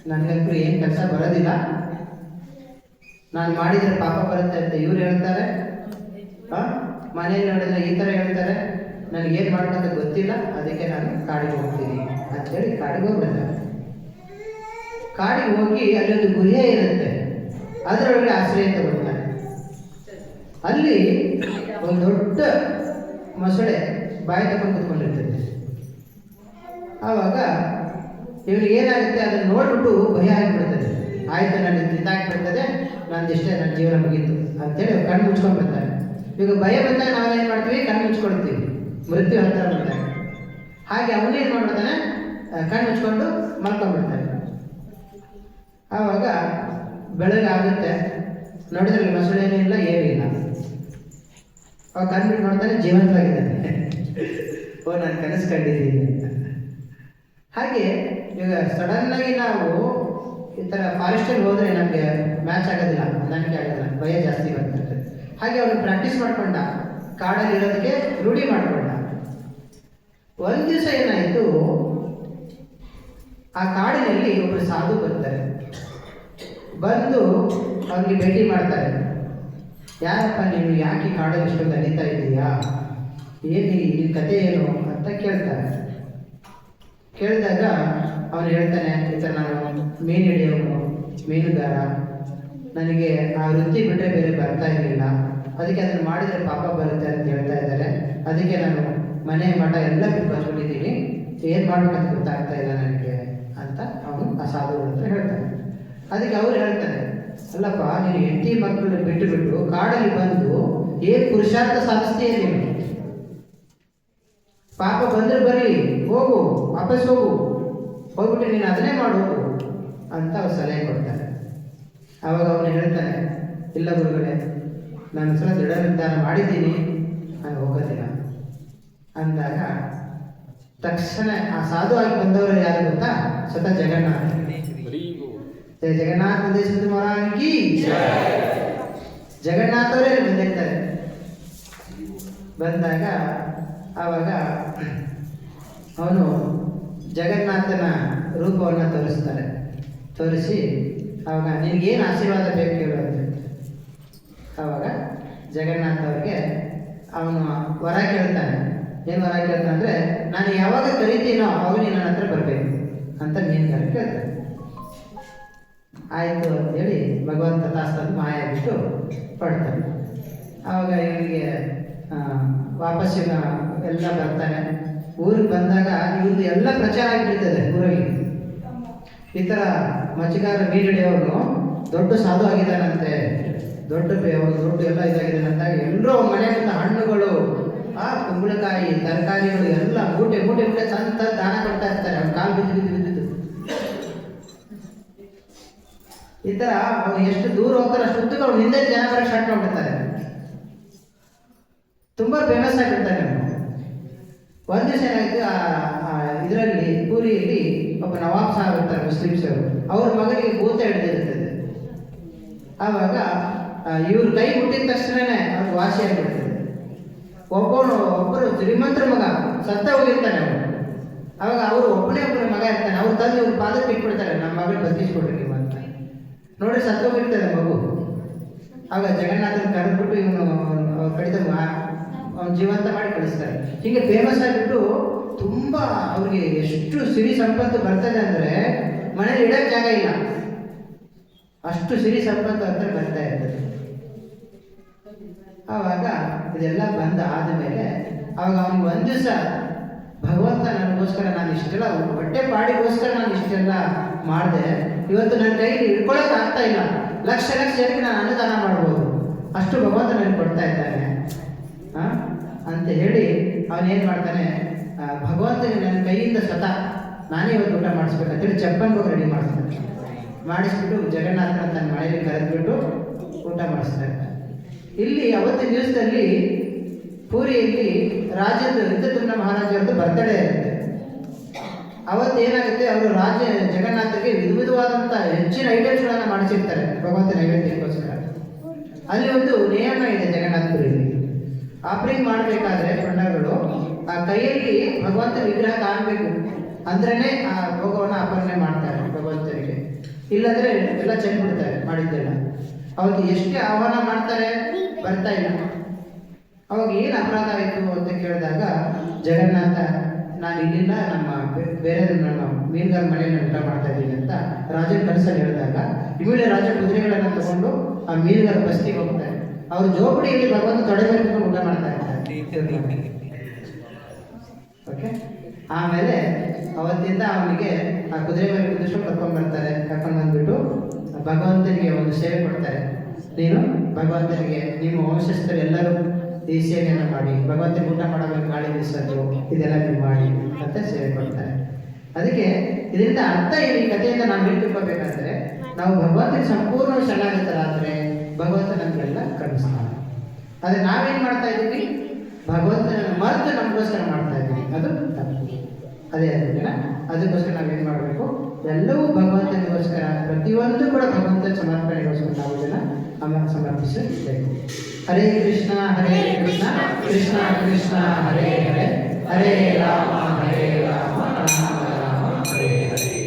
ನನಗಂತೂ ಏನು ಕೆಲಸ ಬರೋದಿಲ್ಲ, ನಾನು ಮಾಡಿದರೆ ಪಾಪ ಬರುತ್ತೆ ಅಂತ ಇವ್ರು ಹೇಳ್ತಾರೆ, ಮನೆಯಲ್ಲಿ ನೋಡಿದ್ರೆ ಈ ಥರ ಹೇಳ್ತಾರೆ, ನನಗೇನು ಮಾಡ್ಬೇಕಂತ ಗೊತ್ತಿಲ್ಲ, ಅದಕ್ಕೆ ನಾನು ಕಾಡಿಗೆ ಹೋಗ್ತೀನಿ ಅಂಥೇಳಿ ಕಾಡಿಗೆ ಹೋಗ್ಬಿಡ್ತಾರೆ. ಕಾಡಿಗೆ ಹೋಗಿ ಅಲ್ಲೊಂದು ಗುಹೆ ಇರುತ್ತೆ, ಅದರೊಳಗೆ ಆಶ್ರಯ ತಗೊಳ್ತಾನೆ. ಅಲ್ಲಿ ಒಂದು ದೊಡ್ಡ ಮೊಸಳೆ ಬಾಯಿ ತಗೊಂಡು ಕೂತ್ಕೊಂಡಿರ್ತದೆ. ಆವಾಗ ಇವನಿಗೆ ಏನಾಗುತ್ತೆ, ಅದನ್ನು ನೋಡ್ಬಿಟ್ಟು ಭಯ ಆಗಿಬಿಡ್ತದೆ. ಆಯ್ತು, ನನಗೆ ತಿಂದಾಕ್ಬಿಡ್ತದೆ, ನಂದಿಷ್ಟೇ, ನನ್ನ ಜೀವನ ಮುಗೀತು ಅಂತೇಳಿ ಕಣ್ಣು ಮುಚ್ಕೊಂಡ್ಬಿಡ್ತಾನೆ. ಈಗ ಭಯ ಬಂದಾಗ ನಾವೇನು ಮಾಡ್ತೀವಿ, ಕಣ್ಣು ಮುಚ್ಕೊಳ್ತೀವಿ, ಮೃತ್ಯು ಹತ್ತಿರ ಬರ್ತಾನೆ. ಹಾಗೆ ಅವನೇನು ಮಾಡ್ಬಿಡ್ತಾನೆ, ಕಣ್ಣು ಮುಚ್ಕೊಂಡು ಮಲ್ಕೊಂಡ್ಬಿಡ್ತಾನೆ. ಆವಾಗ ಬೆಳಗಾಗುತ್ತೆ, ನೋಡಿದ್ರೆ ಮೊಸಳೆ ಏನಿಲ್ಲ, ಏನಿಲ್ಲ. ಅವಾಗ ಕಣ್ಬಿಟ್ಟು ನೋಡ್ತಾನೆ, ಜೀವಂತವಾಗಿದ್ದಾನೆ. ಓ, ನಾನು ಕನಸು ಕಂಡಿದ್ದೀನಿ ಅಂತ. ಹಾಗೆ ಈಗ ಸಡನ್ನಾಗಿ ನಾವು ಈ ಥರ ಫಾರೆಸ್ಟಲ್ಲಿ ಹೋದರೆ ನಮಗೆ ಮ್ಯಾಚ್ ಆಗೋದಿಲ್ಲ, ಹೊಂದಾಣಿಕೆ ಆಗೋದಿಲ್ಲ, ಭಯ ಜಾಸ್ತಿ ಬರ್ತದೆ. ಹಾಗೆ ಅವನು ಪ್ರಾಕ್ಟೀಸ್ ಮಾಡ್ಕೊಂಡ, ಕಾಡಲ್ಲಿ ಇರೋದಕ್ಕೆ ರೂಢಿ ಮಾಡಿಕೊಂಡ. ಒಂದು ದಿವಸ ಏನಾಯಿತು, ಆ ಕಾಡಿನಲ್ಲಿ ಒಬ್ಬರು ಸಾಧು ಬರ್ತಾರೆ. ಬಂದು ಅವನಿಗೆ ಭೇಟಿ ಮಾಡ್ತಾರೆ. ಯಾರಪ್ಪ ನೀನು, ಯಾಕೆ ಕಾಡಲ್ಲಿ ಇಷ್ಟೊಂದು ಅಲಿತಾ ಇದ್ದೀಯಾ, ಏನು ಈ ಕತೆ ಏನು ಅಂತ ಕೇಳ್ತಾರೆ. ಕೇಳಿದಾಗ ಅವನು ಹೇಳ್ತಾನೆ, ಈ ಥರ ನಾನು ಮೀನು ಹಿಡಿಯೋನು, ಮೀನುಗಾರ, ನನಗೆ ಆ ವೃತ್ತಿ ಬಿಟ್ಟರೆ ಬೇರೆ ಬರ್ತಾ ಇರಲಿಲ್ಲ, ಅದಕ್ಕೆ ಅದನ್ನು ಮಾಡಿದರೆ ಪಾಪ ಬರುತ್ತೆ ಅಂತ ಹೇಳ್ತಾ ಇದ್ದಾರೆ. ಅದಕ್ಕೆ ನಾನು ಮನೆ ಮಠ ಎಲ್ಲ ಬಿಟ್ಟು ಬಂದ್ಬಿಟ್ಟಿದ್ದೀನಿ, ಏನು ಮಾಡ್ಬೇಕಂತ ಗೊತ್ತಾಗ್ತಾ ಇಲ್ಲ ನನಗೆ ಅಂತ ಅವನು ಆ ಸಾಧುಗಳ ಹತ್ರ ಹೇಳ್ತಾನೆ. ಅದಕ್ಕೆ ಅವ್ರು ಹೇಳ್ತಾರೆ, ಅಲ್ಲಪ್ಪ, ನೀನು ಹೆಂಡತಿ ಮಕ್ಕಳು ಬಿಟ್ಟು ಕಾಡಲ್ಲಿ ಬಂದು ಏನು ಪುರುಷಾರ್ಥ ಸಾಧಿಸ್ತೀಯ ನೀನು, ಪಾಪ ಬಂದರೆ ಬರಲಿ, ಹೋಗು, ವಾಪಸ್ ಹೋಗ್ಬಿಟ್ಟು ನೀನು ಅದನ್ನೇ ಮಾಡು ಅಂತ ಅವ್ರು ಸಲಹೆ ಕೊಡ್ತಾರೆ. ಆವಾಗ ಅವನು ಹೇಳ್ತಾನೆ, ಇಲ್ಲ ಗುರುಗಳೇ, ನಾನು ಸಲ ದೃಢ ನಿರ್ಧಾರ ಮಾಡಿದ್ದೀನಿ, ನಾನು ಹೋಗೋದಿಲ್ಲ ಅಂದಾಗ ತಕ್ಷಣ ಆ ಸಾಧು ಆಗಿ ಬಂದವರು ಯಾರು ಗೊತ್ತಾ, ಸ್ವತಃ ಜಗನ್ನಾಥ. ಜಯ ಜಗನ್ನಾಥ ದೇಶದ ಮಹಾರಾಜಿ, ಜಗನ್ನಾಥವರೇ ಬಂದಿರ್ತಾರೆ. ಬಂದಾಗ ಆವಾಗ ಅವನು ಜಗನ್ನಾಥನ ರೂಪವನ್ನು ತೋರಿಸ್ತಾರೆ. ತೋರಿಸಿ ಆವಾಗ ನಿನಗೇನು ಆಶೀರ್ವಾದ ಬೇಕು ಹೇಳುವಂತೆ. ಆವಾಗ ಜಗನ್ನಾಥ ಅವ್ರಿಗೆ ಅವನು ವರ ಕೇಳ್ತಾನೆ. ಏನು ವರ ಕೇಳ್ತಾನೆ ಅಂದರೆ, ನಾನು ಯಾವಾಗ ಕರಿತೀನೋ ಅವಾಗ ನನ್ನ ಹತ್ರ ಬರಬೇಕು ಅಂತ ಮೀನುಗಾರ ಕೇಳ್ತಾನೆ. ಆಯಿತು ಅಂತೇಳಿ ಭಗವಂತ ತಾಸ್ತಂದು ಮಾಯ ಬಿಟ್ಟು ಹೊಡ್ತಾನೆ. ಆವಾಗ ಇವನಿಗೆ ವಾಪಸ್ ಎಲ್ಲ ಬರ್ತಾನೆ. ಊರಿಗೆ ಬಂದಾಗ ಇವ್ರದ್ದು ಎಲ್ಲ ಪ್ರಚಾರ ಆಗಿಬಿಡ್ತದೆ ಊರಲ್ಲಿ. ಈ ಥರ ಮಚ್ಚಗಾರ ಮೀನುಡಿಯವನು ದೊಡ್ಡ ಸಾಧು ಆಗಿದ್ದಾನಂತೆ, ದೊಡ್ಡ ಎಲ್ಲ ಇದಾಗಿದ್ದಾನಂತಾಗ ಎಲ್ಲರೂ ಮನೆಯಿಂದ ಹಣ್ಣುಗಳು, ಕುಂಬಳಕಾಯಿ, ತರಕಾರಿಗಳು ಎಲ್ಲ ಮೂಟೆ ಮೂಟೆ ಮೂಟೆ ತಂತ ದಾನ ಕೊಡ್ತಾ ಇರ್ತಾರೆ. ಅವ್ನು ಕಾಲು ಬಿದ್ದು ಈ ಥರ ಅವ್ರು ಎಷ್ಟು ದೂರ ಹೋಗ್ತಾರೆ ಅಷ್ಟೊತ್ತಿಗೆ ಅವ್ರು ಹಿಂದೆ ಜನ ಬರೋಕ್ಕೆ ಸ್ಟಾರ್ಟ್ ಮಾಡ್ಬಿಡ್ತಾರೆ. ತುಂಬ ಫೇಮಸ್ ಆಗಿರ್ತಾರೆ. ಒಂದು ದಿವಸ ಏನಾಯಿತು, ಇದರಲ್ಲಿ ಪೂರಿಯಲ್ಲಿ ಒಬ್ಬ ನವಾಬ್ ಸಾಹೇಬ್ ಇರ್ತಾರೆ, ಮುಸ್ಲಿಮ್ಸ್ ಅವರು. ಅವ್ರ ಮಗನಿಗೆ ಭೂತ ಹಿಡಿದಿರ್ತದೆ. ಆವಾಗ ಇವ್ರ ಕೈ ಮುಟ್ಟಿದ ತಕ್ಷಣವೇ ಅವ್ರು ವಾಸಿ ಆಗಿಬಿಡ್ತದೆ. ಒಬ್ಬರು ಶ್ರೀಮಂತರ ಮಗ ಸತ್ತ ಹೋಗಿರ್ತಾನೆ ಅವರು. ಆವಾಗ ಅವರು ಒಬ್ಬನೇ ಮಗ ಇರ್ತಾನೆ. ಅವ್ರು ತಂದು ಇವ್ರ ಪಾದಕ್ಕೆ ಇಟ್ಬಿಡ್ತಾರೆ, ನಮ್ಮ ಮಗಳು ಬದುಕಿಸ್ಕೊಡ್ರಿ ನೀವು ಅಂತ. ನೋಡಿ ಸತ್ತ ಹೋಗಿರ್ತದೆ ಮಗು. ಆಗ ಜಗನ್ನಾಥನ ಕರೆದ್ಬಿಟ್ಟು ಇವನು ಅವ್ರ ಕಡಿತ ಅವ್ನು ಜೀವಂತ ಮಾಡಿ ಕಳಿಸ್ತಾರೆ. ಹೀಗೆ ಫೇಮಸ್ ಆಗಿಬಿಟ್ಟು ತುಂಬ ಅವ್ರಿಗೆ ಎಷ್ಟು ಸಿರಿ ಸಂಪತ್ತು ಬರ್ತದೆ ಅಂದರೆ ಮನೇಲಿ ಇಡೋಕ್ಕೆ ಜಾಗ ಇಲ್ಲ, ಅಷ್ಟು ಸಿರಿ ಸಂಪತ್ತು ಹತ್ರ ಬರ್ತಾ ಇರ್ತದೆ. ಆವಾಗ ಇದೆಲ್ಲ ಬಂದ ಆದಮೇಲೆ ಆವಾಗ ಅವನಿಗೆ ಒಂದು ದಿವಸ ಭಗವಂತ ನನಗೋಸ್ಕರ ನಾನು ಇಷ್ಟೆಲ್ಲ ಹೊಟ್ಟೆ ಪಾಡಿಗೋಸ್ಕರ ನಾನು ಇಷ್ಟೆಲ್ಲ ಮಾಡಿದೆ, ಇವತ್ತು ನನ್ನ ಕೈಲಿ ಹಿಡ್ಕೊಳ್ಳೋಕೆ ಆಗ್ತಾ ಇಲ್ಲ, ಲಕ್ಷ ಜನಕ್ಕೆ ನಾನು ಅನ್ನದಾನ ಮಾಡ್ಬೋದು, ಅಷ್ಟು ಭಗವಂತ ನನಗೆ ಕೊಡ್ತಾ ಇದ್ದಾನೆ ಅಂತ ಹೇಳಿ ಅವನೇನು ಮಾಡ್ತಾನೆ, ಭಗವಂತನಿಗೆ ನನ್ನ ಕೈಯಿಂದ ಸ್ವತಃ ನಾನೇ ಇವತ್ತು ಊಟ ಮಾಡಿಸ್ಬೇಕಂತೇಳಿ ಚಪ್ಪನ್ಗೆ ರೆಡಿ ಮಾಡಿಸ್ತಾನೆ. ಮಾಡಿಸ್ಬಿಟ್ಟು ಜಗನ್ನಾಥನ ತನ್ನ ಮನೆಯಲ್ಲಿ ಕರೆದ್ಬಿಟ್ಟು ಊಟ ಮಾಡಿಸ್ತಾರೆ. ಇಲ್ಲಿ ಅವತ್ತಿನ ದಿವಸದಲ್ಲಿ ಪೂರಿಯಲ್ಲಿ ಇಂದ್ರದ್ಯುಮ್ನ ಮಹಾರಾಜರದ್ದು ಬರ್ತಡೇ ಇರುತ್ತೆ. ಅವತ್ತೇನಾಗುತ್ತೆ, ಅವರು ಜಗನ್ನಾಥರಿಗೆ ವಿಧವಾದಂಥ ಹೆಚ್ಚಿನ ಐಟಮ್ಸ್ಗಳನ್ನು ಮಾಡಿಸಿರ್ತಾರೆ ಭಗವಂತ ನೈವೇದ್ಯಕ್ಕೋಸ್ಕರ. ಅಲ್ಲಿ ಒಂದು ನಿಯಮ ಇದೆ ಜಗನ್ನಾಥಪುರಿಯಲ್ಲಿ. ಆಫರಿಂಗ್ ಮಾಡಬೇಕಾದ್ರೆ ಪಂಡಗಳು ಆ ಕೈಯಲ್ಲಿ ಭಗವಂತ ವಿಗ್ರಹ ಕಾಣಬೇಕು ಅಂದ್ರೇ ಆ ಭೋಗವನ್ನು ಅರ್ಪಣೆ ಮಾಡ್ತಾರೆ ಭಗವಂತನಿಗೆ. ಇಲ್ಲಾಂದ್ರೆ ಎಲ್ಲ ಚೆಂದ್ಬಿಡ್ತಾರೆ ಮಾಡಿದ್ದೆಲ್ಲ. ಅವಾಗ ಎಷ್ಟೇ ಆಹ್ವಾನ ಮಾಡ್ತಾರೆ ಬರ್ತಾ ಇಲ್ಲ. ಅವಾಗ ಏನು ಅಪರಾಧ ಆಯಿತು ಅಂತ ಕೇಳಿದಾಗ ಜಗನ್ನಾಥ ನಾನು ಇಲ್ಲಿಂದ ಬೇರೆ ನಮ್ಮ ಮೀನುಗಾರ ಮನೆಯಲ್ಲಿ ಊಟ ಮಾಡ್ತಾ ಇದ್ದೀನಿ ಅಂತ ರಾಜನ ಕನಸಲ್ಲಿ ಹೇಳಿದಾಗ ಇಮಿಡಿಯ ರಾಜ ಕುದುರೆಗಳನ್ನು ತಗೊಂಡು ಆ ಮೀನುಗಾರ ಬಸ್ತಿಗೆ ಹೋಗ್ತಾರೆ. ಅವ್ರ ಜೋಪಡಿಯಲ್ಲಿ ಭಗವಂತ ತೊಡೆ ಮೇಲೆ ಊಟ ಮಾಡ್ತಾ ಇರ್ತಾರೆ. ಓಕೆ, ಆಮೇಲೆ ಅವತ್ತಿಂದ ಅವನಿಗೆ ಆ ಕುದುರೆ ಮೇಲೆ ಕುದಿಸ್ಕೊಂಡು ಕರ್ಕೊಂಡು ಬಂದ್ಬಿಟ್ಟು ಭಗವಂತನಿಗೆ ಒಂದು ಸೇವೆ ಕೊಡ್ತಾರೆ. ನೀನು ಭಗವಂತನಿಗೆ ನಿಮ್ಮ ವಂಶಸ್ಥರು ಎಲ್ಲರೂ ಈ ಸೇವೆಯನ್ನು ಮಾಡಿ ಭಗವಂತನಿಗೆ ಊಟ ಮಾಡಬೇಕು, ಗಾಳಿ ಬೀಸೋದು ಇದೆಲ್ಲ ನೀವು ಮಾಡಿ ಅಂತ ಸೇವೆ ಕೊಡ್ತಾರೆ. ಅದಕ್ಕೆ ಇದರಿಂದ ಅರ್ಥ ಏನು, ಈ ಕಥೆಯಿಂದ ನಾವು ಹೇಳಿ ತಿಳ್ಕೋಬೇಕಂದ್ರೆ ನಾವು ಭಗವಂತನಿಗೆ ಸಂಪೂರ್ಣ ಶರಣಾಗತರಾದರೆ ಭಗವಂತ ನಮಗೆಲ್ಲ ಕರುಣಿಸ್ತಾನೆ. ಆದರೆ ನಾವೇನು ಮಾಡ್ತಾ ಇದ್ದೀವಿ, ಭಗವಂತನನ್ನು ಮರೆತು ನಮಗೋಸ್ಕರ ಮಾಡ್ತಾ ಇದ್ದೀವಿ, ಅದು ತಪ್ಪು. ಅದೇ ಅದಕ್ಕಿನ ಅದಕ್ಕೋಸ್ಕರ ನಾವೇನು ಮಾಡಬೇಕು, ಎಲ್ಲವೂ ಭಗವಂತನಿಗೋಸ್ಕರ, ಪ್ರತಿಯೊಂದು ಕೂಡ ಭಗವಂತನ ಸಮರ್ಪಣೆಗೋಸ್ಕರ ನಾವು ಇದನ್ನು ಸಮರ್ಪಿಸಬೇಕು. ಹರೇ ಕೃಷ್ಣ ಕೃಷ್ಣ ಕೃಷ್ಣ ಹರೇ ಹರೇ, ಹರೇ ರಾಮ ರಾಮ ರಾಮ ಹರೇ ಹರೇ.